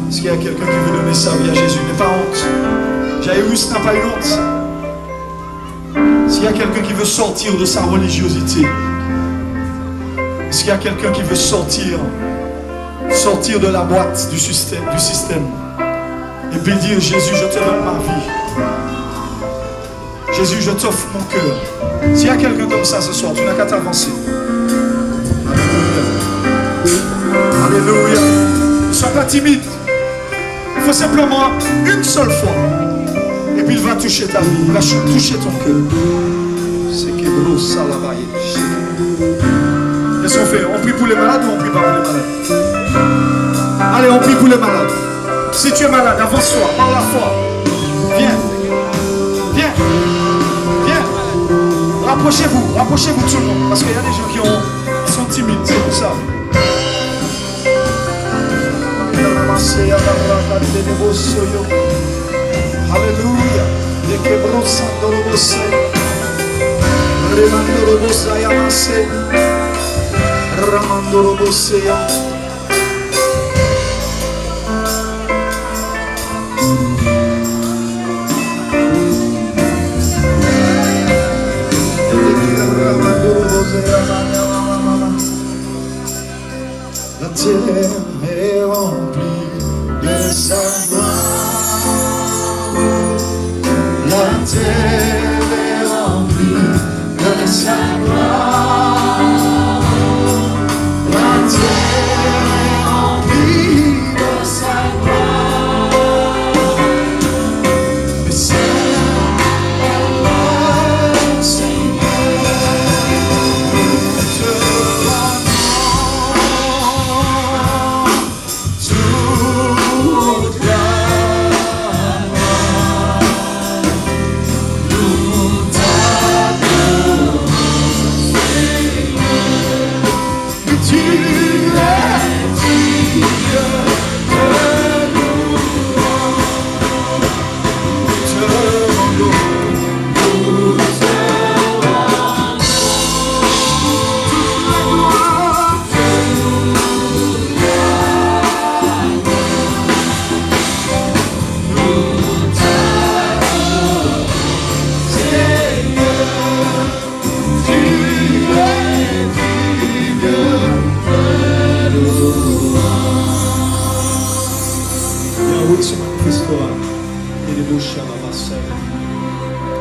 Speaker 3: Est-ce qu'il y a quelqu'un qui veut donner sa vie à Jésus? N'aie pas honte. Jairus n'a pas eu honte. S'il y a quelqu'un qui veut sortir de sa religiosité, est-ce qu'il y a quelqu'un qui veut sortir de la boîte du système, et puis dire: Jésus, je te donne ma vie. Jésus, je t'offre mon cœur. S'il y a quelqu'un comme ça ce soir, tu n'as qu'à t'avancer. Alléluia. Alléluia. Ne sois pas timide. Il faut simplement une seule fois. Et puis il va toucher ta vie. Il va toucher ton cœur. C'est que gros salabaye. Qu'est-ce qu'on fait? On prie pour les malades ou on prie pas pour les malades? Allez, on prie pour les malades. Si tu es malade, avance-toi par la foi. Viens. Viens. Viens. Rapprochez-vous tout le monde. Parce qu'il y a des gens qui sont timides, c'est pour ça. Alléluia. La terre est remplie de sa gloire. La terre est remplie de sa gloire. La terre est remplie de sa gloire. Le ciel est là, Seigneur.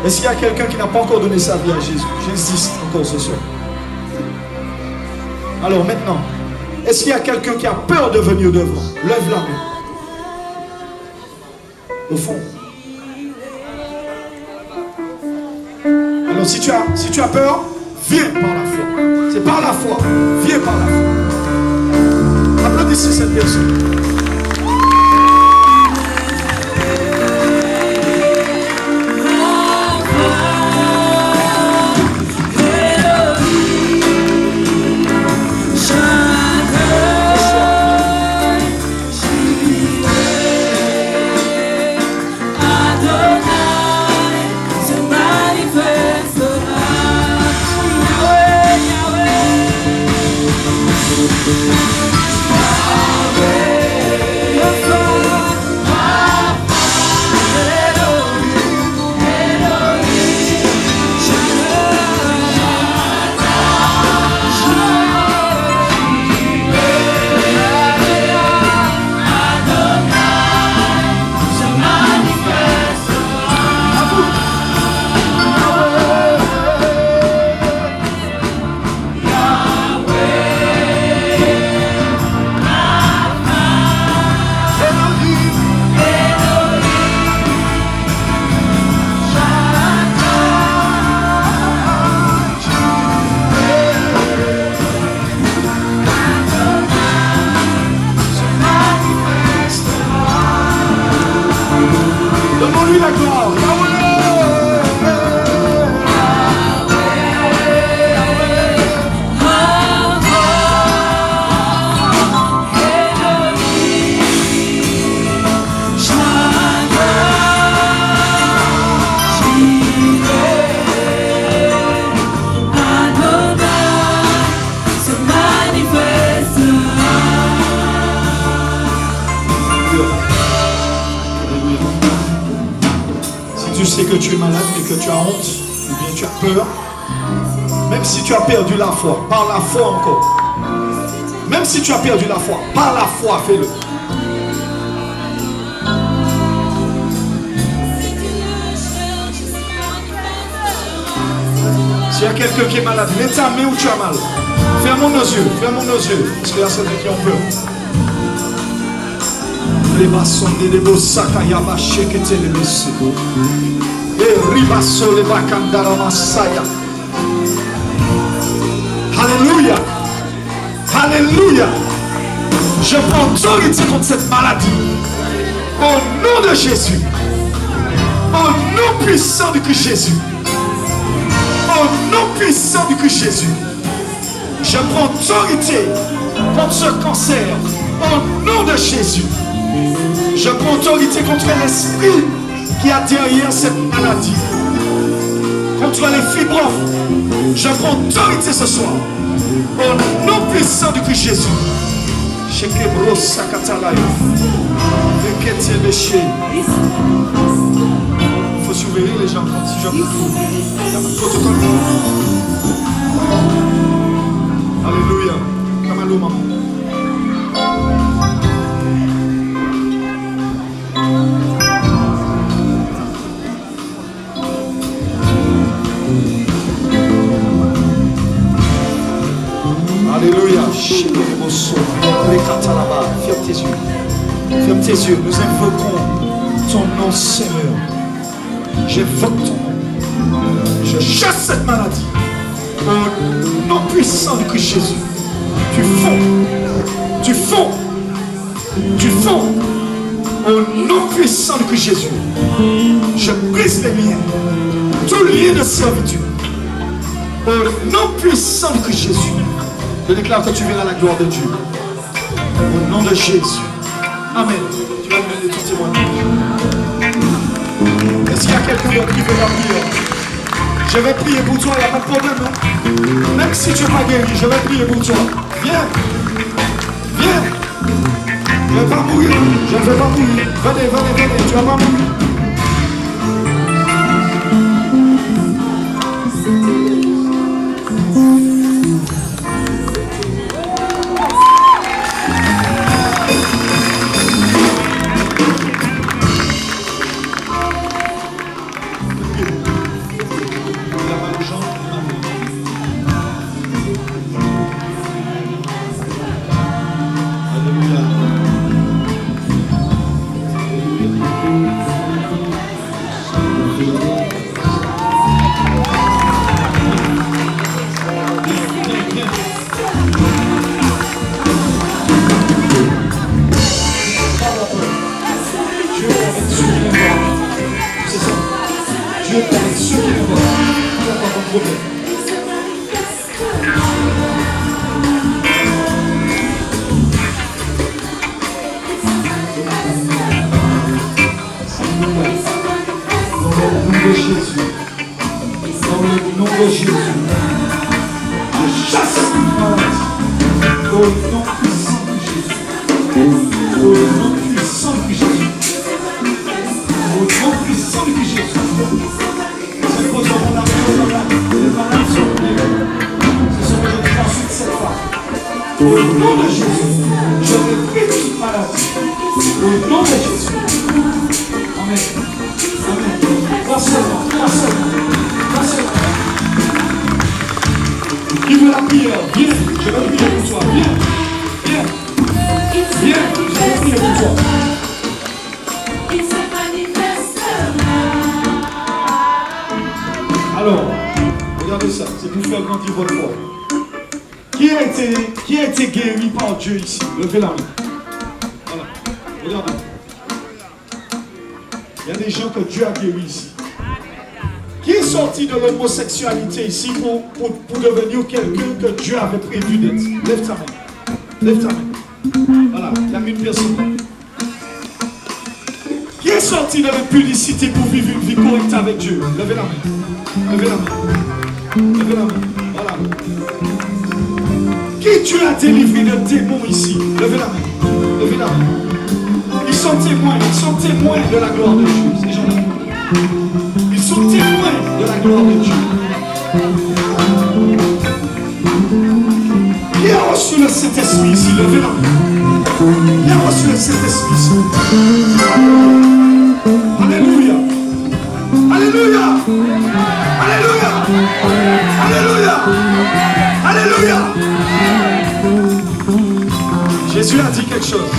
Speaker 3: Est-ce qu'il y a quelqu'un qui n'a pas encore donné sa vie à Jésus? J'insiste encore ce soir. Alors maintenant, est-ce qu'il y a quelqu'un qui a peur de venir devant? Lève la main. Au fond. Alors si tu as peur, viens par la foi. C'est par la foi. Viens par la foi. Applaudissez cette personne. Donne-lui la gloire. Tu sais que tu es malade et que tu as honte, ou bien tu as peur, même si tu as perdu la foi, par la foi encore. Même si tu as perdu la foi, par la foi, fais-le. S'il y a quelqu'un qui est malade, mets ta main où tu as mal. Ferme nos yeux, parce qu'il y a ceux qui ont peur. Les bassons de Bosakaya Bachekete le Messico. Et Ribasso le Bakandara Masaya. Alléluia. Alléluia. Je prends autorité contre cette maladie. Au nom de Jésus. Au nom puissant du Christ Jésus. Au nom puissant du Christ Jésus. Je prends autorité contre ce cancer. Au nom de Jésus. Je prends autorité contre l'esprit qui a derrière cette maladie. Contre les fibroses. Je prends autorité ce soir. Au nom puissant du Christ Jésus. Il faut surveiller les gens quand si je peux. Il y a un protocole. Alléluia. Kamalou, maman. Alléluia. Ferme tes yeux. Ferme tes yeux. Nous invoquons ton nom, Seigneur. J'invoque ton nom. Je chasse cette maladie. Au nom puissant de Christ Jésus. Tu fonds. Tu fonds. Tu fonds. Au nom puissant de Christ Jésus. Je brise les liens. Tout lien de servitude. Au nom puissant de Christ Jésus. Je déclare que tu viens à la gloire de Dieu. Au nom de Jésus. Amen. Tu vas me donner ton témoignage. Est-ce qu'il y a quelqu'un d'autre qui veut la prière? Je vais prier pour toi, il n'y a pas de problème. Non? Même si tu n'es pas guéri, je vais prier pour toi. Viens. Viens. Je ne vais pas mourir. Je ne vais pas mourir. Venez, venez, venez. Tu ne vas pas mourir. problème. Dans le nom de Jésus. Dans le nom de Jésus. Je chasse une maladie. Dans le nom puissant de Jésus. Dans le nom puissant de Jésus. Au nom puissant de Jésus. C'est pour ça qu'on a les malades sont guéris. C'est ce que je dis ensuite cette fois. Au nom de Jésus, je répète toute maladie. Au nom de Jésus. Amen. Amen. Pas seulement, pas seulement, pas seulement. Qui veut la prière? Viens, je vais prier pour toi. Viens, viens, viens, je vais prier pour toi. Alors, regardez ça, c'est pour faire grandir votre foi. Qui a été guéri par Dieu ici? Levez la main. Voilà, regardez. Il y a des gens que Dieu a guéris ici. Qui est sorti de l'homosexualité ici pour devenir quelqu'un que Dieu avait prévu d'être? Lève ta main. Lève ta main. Voilà, il y a une personne là. Qui est sorti de l'impudicité pour vivre une vie correcte avec Dieu? Levez la main. Levez la main. Levez la main. Voilà. Qui Dieu a délivré de démons ici? Levez la main. Levez la main. Ils sont témoins de la gloire de Dieu, ces gens-là. Ils sont témoins de la gloire de Dieu. Qui a reçu le Saint-Esprit ici? Levez la main. Qui a reçu le Saint-Esprit ici? Alléluia. Alléluia. Alléluia. Alléluia. Alléluia. Jésus a dit quelque chose.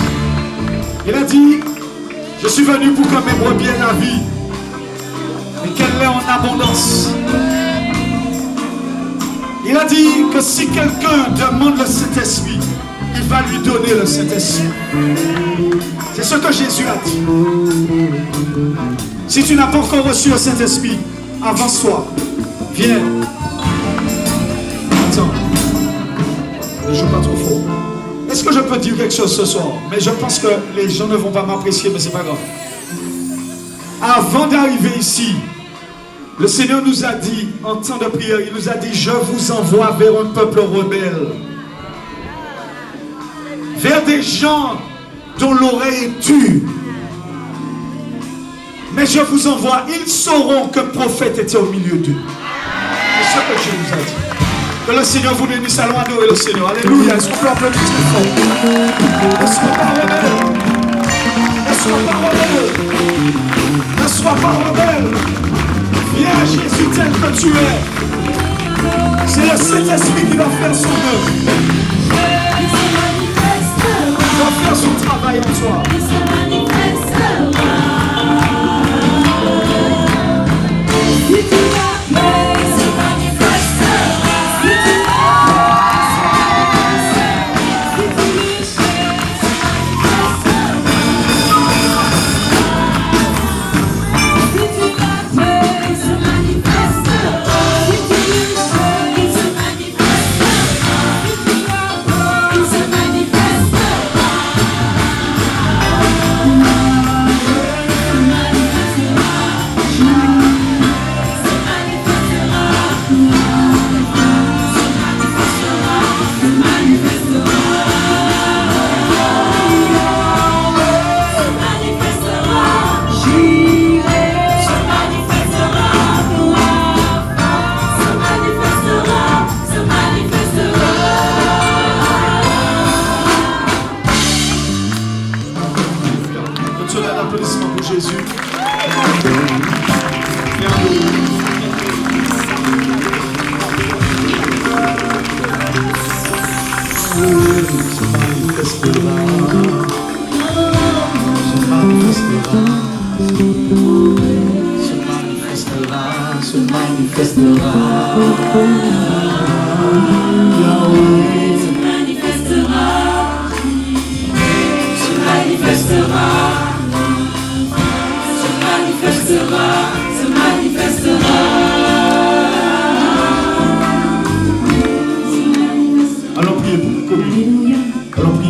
Speaker 3: Il a dit, je suis venu pour que mes brebis aient la vie et qu'elle l'ait en abondance. Il a dit que si quelqu'un demande le Saint-Esprit, il va lui donner le Saint-Esprit. C'est ce que Jésus a dit. Si tu n'as pas encore reçu le Saint-Esprit, avance-toi. Viens. Attends. Ne joue pas trop fort. Est-ce que je peux dire quelque chose ce soir? Mais je pense que les gens ne vont pas m'apprécier, mais c'est pas grave. Avant d'arriver ici, le Seigneur nous a dit, en temps de prière, il nous a dit, je vous envoie vers un peuple rebelle. Vers des gens dont l'oreille est dure. Mais je vous envoie, ils sauront qu'un prophète était au milieu d'eux. C'est ce que Dieu nous a dit. Que le Seigneur vous bénisse, allons adorer le Seigneur. Alléluia. Est-ce qu'on peut applaudir très fort? Ne sois pas rebelle. Ne sois pas rebelle. Ne sois pas rebelle. Viens Jésus tel que tu es. C'est le Saint-Esprit qui va faire son œuvre. Il va faire son travail en toi.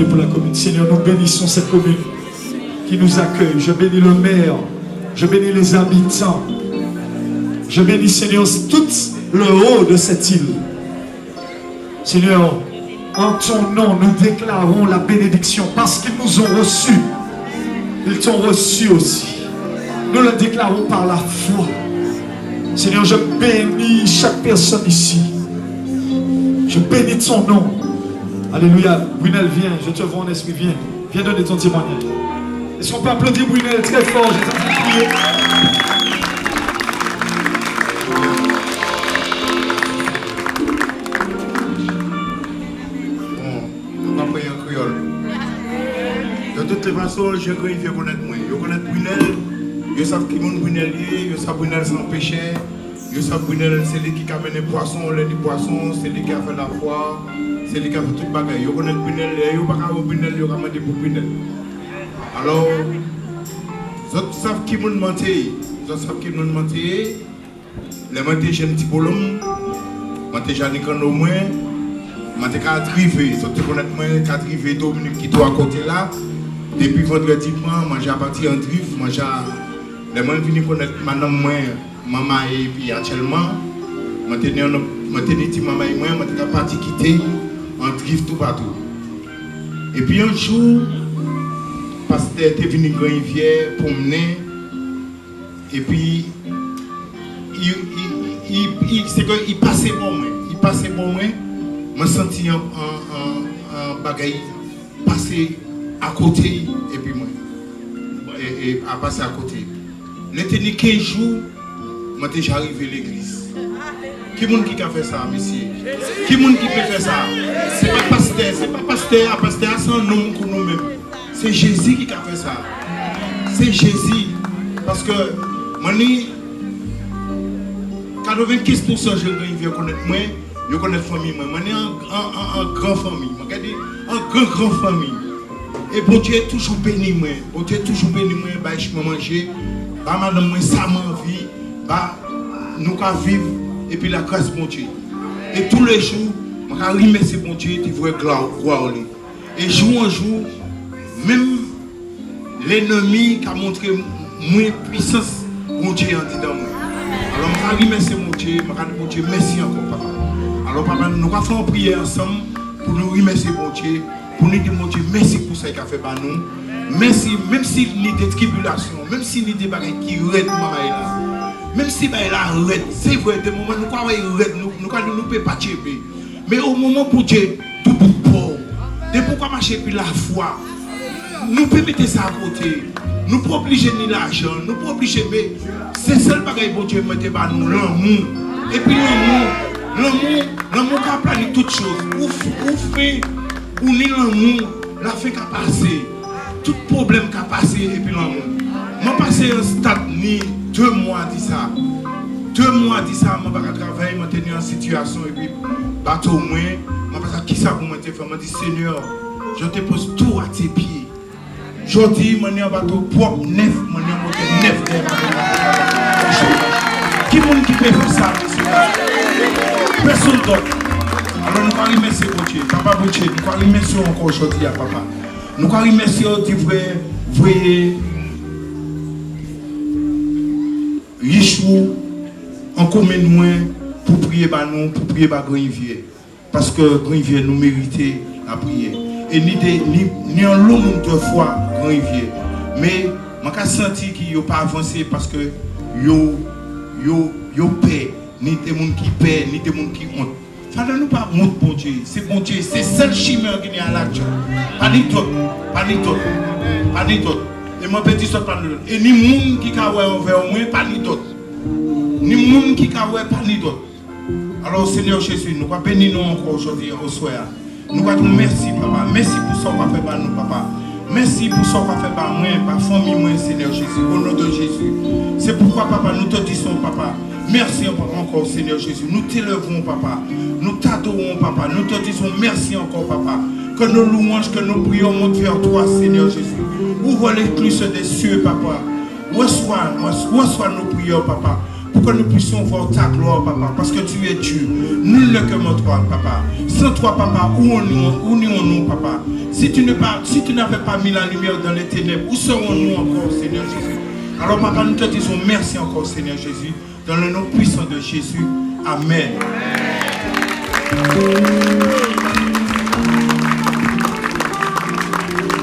Speaker 3: prier pour la commune. Seigneur, nous bénissons cette commune qui nous accueille. Je bénis le maire. Je bénis les habitants. Je bénis, Seigneur, tout le haut de cette île. Seigneur, en ton nom, nous déclarons la bénédiction parce qu'ils nous ont reçus. Ils t'ont reçu aussi. Nous le déclarons par la foi. Seigneur, je bénis chaque personne ici. Je bénis ton nom. Alléluia. Brunel, viens. Je te vois en esprit. Viens. Viens donner ton témoignage. Est-ce qu'on peut applaudir Brunel très fort? J'ai envie de prier.
Speaker 4: De toutes les façons, je connais connaître moi. Je connais Brunel, je sais qui est Brunel, je sais Brunel sans péché, je sais Brunel c'est lui qui a mené poisson, le poisson, c'est lui qui a fait la foi, c'est lui qui a fait tout le bagage. Je connais Brunel, je ne sais pas Brunel, je vais pour Brunel. Alors, je sais qui est menté, je sais qui est menté, les mentés j'ai un petit problème, mentés j'ai un écran au moins, mentés qu'à arriver, je connais moi qu'à arriver Dominique qui doit à côté là. Depuis vendredi, moi j'ai parti en drift, moi j'ai les gens venus connaître madame moi, maman et puis actuellement, moi j'ai dit maman et moi, j'ai parti quitter en drift tout partout. Et puis un jour, parce que était venu grand rivière pour mener, et puis il passait pour moi, je senti un bagage passer à côté et puis moi et à passer à côté. L'été 15 jours, moi déjà arrivé à l'église. Qui est-ce qui a fait ça, monsieur? Qui est-ce qui peut faire ça? C'est pas pasteur, pasteur c'est un nom pour nous-mêmes. C'est Jésus qui a fait ça. C'est Jésus. Parce que moi, 95% de gens qui connaissent moi, je connais la famille. Moi, je suis en grande famille. En grande famille. Et bon Dieu est toujours béni moi. Bon Dieu est toujours béni moi. Bah je me manger. Bah madame moi ça m'envie. Bah nous qu'à vivre et puis la grâce bon Dieu. Et tous les jours, je vais remercier bon Dieu qui voit gloire lui. Et jour en jour, même l'ennemi qui a montré moins puissance bon Dieu en dedans moi. Alors je vais remercier mon Dieu, je vais dire bon Dieu merci encore papa. Alors papa nous allons faire une prière ensemble pour nous remercier bon Dieu. Pour nous dire, mon Dieu, merci pour ça qu'il a fait par nous. Merci, même s'il y a des tribulations, même s'il y a des bagages qui redent là, même si il y a des c'est vrai, des moments nous croyons nous ne pouvons pas tuer. Mais au moment pour Dieu, tout pour de pourquoi marcher puis la foi, nous pouvons mettre ça à côté. Nous ne pouvons pas obliger ni l'argent, nous ne pouvons pas obliger, mais c'est le seul bagage pour Dieu mettre par nous, l'amour. Et puis l'amour qui a planifié toutes choses. Ou fait. Ou ni l'amour, la fait qu'à passer, tout problème qu'à passer et puis l'amour. Moi passé un stade ni 2 mois dit ça. 2 mois dit ça, moi pas travailler, moi tenir en situation et puis bateau moins, moi pas qui ça pour moi te faire, moi dit Seigneur, je te pose tout à tes pieds. Je dis moi ni un bateau propre neuf, moi ni un moteur neuf. Qui monde qui peut faire ça? Personne d'autre. Alors nous allons remercier mon Dieu, papa mon Dieu, nous allons remercier encore aujourd'hui à papa. Nous allons remercier du vrai Richou en commune moins pour prier par nous, pour prier par Grand-Rivière. Parce que Grand-Rivière nous méritait la prière. Et ni en long nombre de fois Grand-Rivière. Mais je senti qu'il n'a pas avancé parce que yo paix, ni des gens qui paient, ni des gens qui ont. Fallait nous pas monter bon Dieu, c'est bon Dieu, c'est seul chimère qui est à l'acte. Pas ni d'autres. Et moi petit ça pas nous. Et ni monde qui ka ouais envers moi pas ni d'autres. Ni monde qui ka ouais pas ni d'autres. Alors Seigneur Jésus, nous va bénir nous encore aujourd'hui au soir. Nous va dire merci papa, merci pour ça qu'on fait par nous papa. Merci pour ça qu'on fait par moi, par famille moi Seigneur Jésus, au nom de Jésus. C'est pourquoi papa nous te disons papa. Merci encore Seigneur Jésus. Nous t'élevons papa. Nous t'adorons papa. Nous te disons merci encore papa. Que nos louanges, que nos prières montent vers toi Seigneur Jésus. Ouvre les cluches des cieux papa. Reçois nos prières papa. pour que nous puissions voir ta gloire, papa, parce que tu es Dieu. Nul ne comme toi, papa. Sans toi, papa, où nous, papa? Si tu n'avais pas mis la lumière dans les ténèbres, où serons-nous encore, Seigneur Jésus? Alors, papa, nous te disons merci encore, Seigneur Jésus, dans le nom puissant de Jésus. Amen.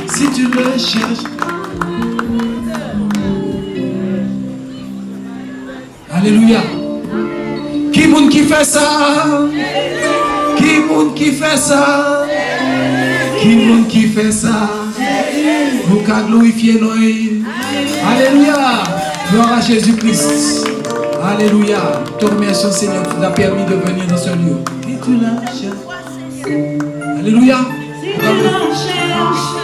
Speaker 3: Si tu le cherches. Alléluia. Qui monde qui fait ça? Qui monde qui fait ça? Qui monde qui fait ça? Nous qu'à glorifier nous. Alléluia. Gloire à Jésus-Christ. Alléluia. Te remercions, Seigneur, tu nous as permis de venir dans ce lieu. Et tu la cherches. Alléluia.
Speaker 1: Si tu le cherches,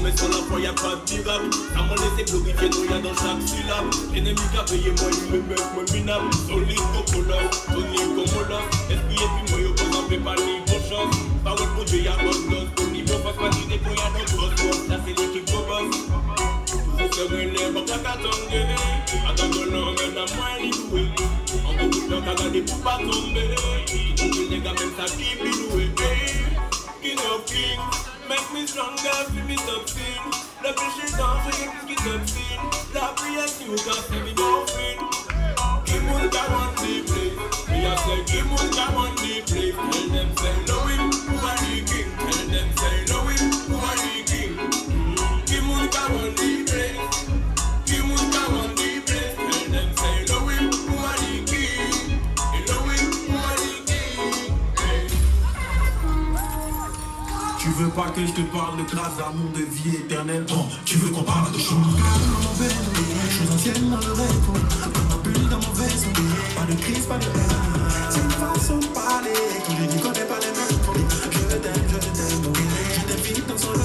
Speaker 5: mais sans la foi y'a pas de miracle. Ça m'a laissé glorifier nous y'a dans chaque syllabe. L'ennemi qui a payé moi, il me met moi minable. Solide comme Mola, solide comme Mola. Esprit et puis moi y'a pas en fait pas ni bonne chance. Pas ouais pour Dieu y'a bonne note. Au niveau face pas d'idée pour y'a notre boss. Ça c'est l'équipe pour boss. Toujours se relève, on t'a qu'attendre. Attendons même à moi il doué. On va tout faire qu'à garder pour pas tomber. Tout le monde les gars même ça qui est doué. King of King, make me stronger, feel me subscene. Le péché dangereux, plus qui subscene. La prière si vous cassez me dolphin. Give me the one the place. Me a say, give me the one the place. Tell them say, know him, who are the king. Tell them say, know him, who are the king. Give me the one the place. Give me the one the place. Tell them say, know him, who are the king. Know him, who are the king.
Speaker 6: pas que je te parle de grâce, d'amour, de vie éternelle. Bon, tu veux qu'on parle de choses.
Speaker 1: Choses anciennes dans le rétro, comme ma bulle dans mon vaisseau. Pas de crise, pas de haine. C'est une façon de parler. Quand je dis qu'on n'est pas les mêmes. Je t'aime, je t'invite dans son lot.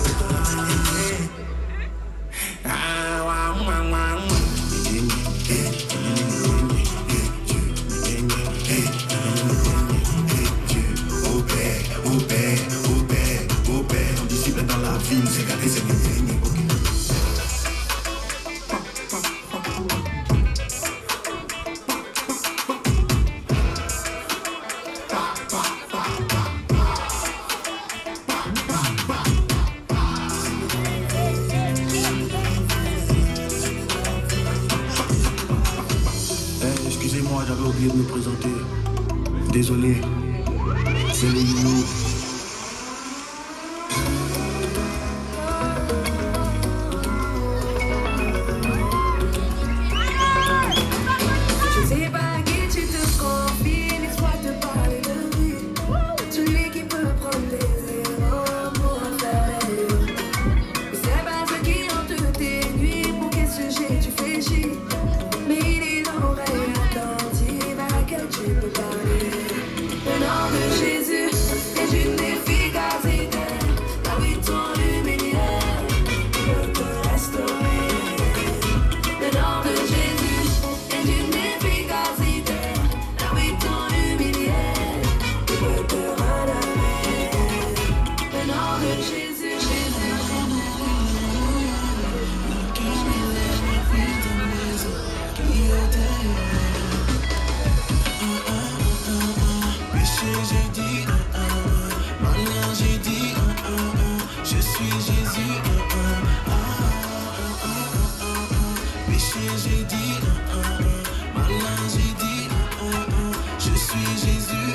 Speaker 6: Ton disciple dans la ville, c'est garder ses lignes.
Speaker 1: Excusez-moi, j'avais oublié de me présenter. Désolé, c'est le nouveau.
Speaker 7: Je sais pas à qui tu te confies, laisse-moi te parler de lui. Celui qui peut prendre des erreurs pour en faire des lieux. Je sais pas ce qui hante tes nuits, pour quel sujet tu fais chier. Mais il est l'oreille attentive à laquelle tu peux parler. Le nom de Jésus est une efficacité. Là où ton lumière peut te restaurer. Le nom de Jésus est une efficacité. Là où ton lumière peut te redonner. Le nom de Jésus,
Speaker 1: Péché, j'ai dit malin, j'ai dit je suis Jésus. Péché, j'ai dit malin, j'ai dit je suis Jésus.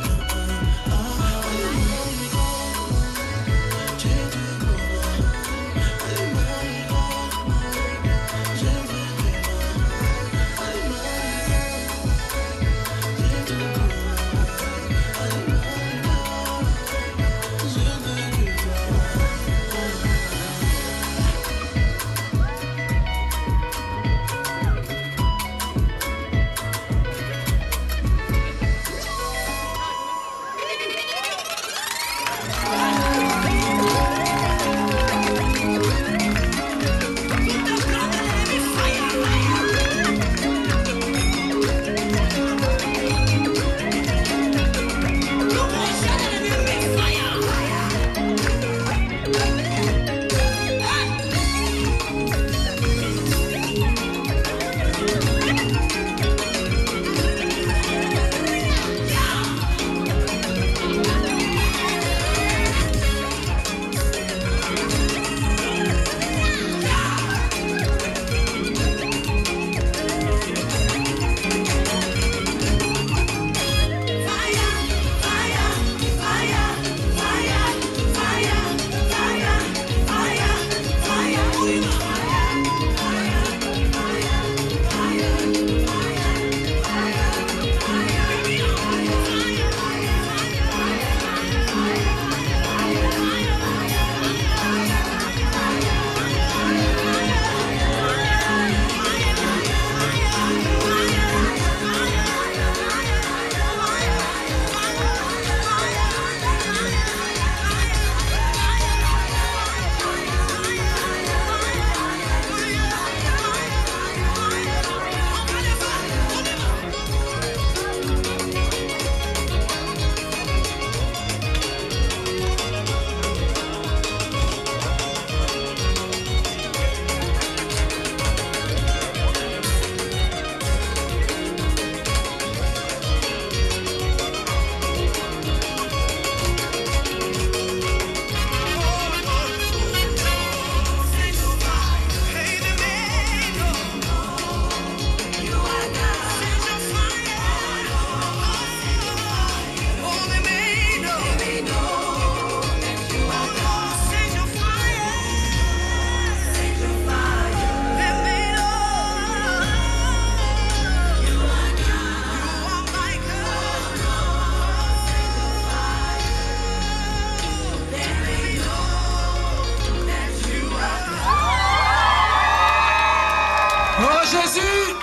Speaker 8: Gloire à Jésus.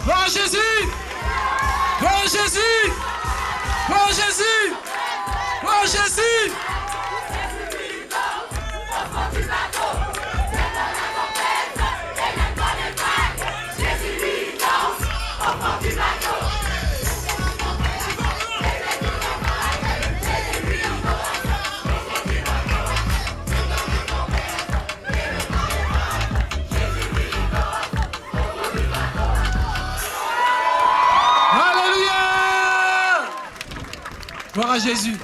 Speaker 8: Gloire à Jésus. Gloire à Jésus. Gloire à Jésus. Gloire à Jésus. Gloire à Jésus.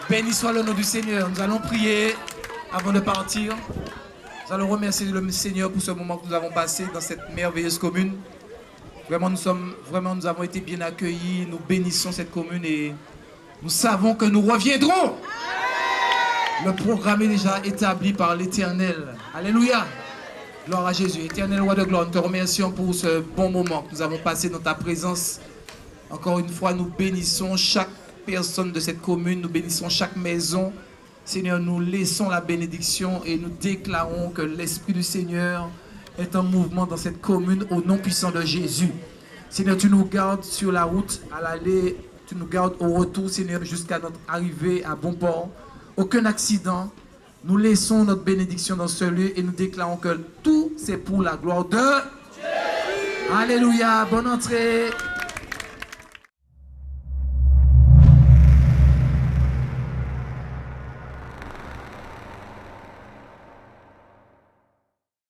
Speaker 8: Béni soit le nom du Seigneur. Nous allons prier avant de partir. Nous allons remercier le Seigneur pour ce moment que nous avons passé dans cette merveilleuse commune. Vraiment, nous avons été bien accueillis. Nous bénissons cette commune et nous savons que nous reviendrons. Le programme est déjà établi par l'Éternel. Alléluia. Gloire à Jésus. Éternel roi de gloire, nous te remercions pour ce bon moment que nous avons passé dans ta présence. Encore une fois, nous bénissons chaque personne de cette commune, nous bénissons chaque maison. Seigneur, nous laissons la bénédiction et nous déclarons que l'Esprit du Seigneur est en mouvement dans cette commune au nom puissant de Jésus. Seigneur, tu nous gardes sur la route à l'aller, tu nous gardes au retour, Seigneur, jusqu'à notre arrivée à bon port. Aucun accident. Nous laissons notre bénédiction dans ce lieu et nous déclarons que tout c'est pour la gloire de Dieu. Alléluia. Bonne entrée.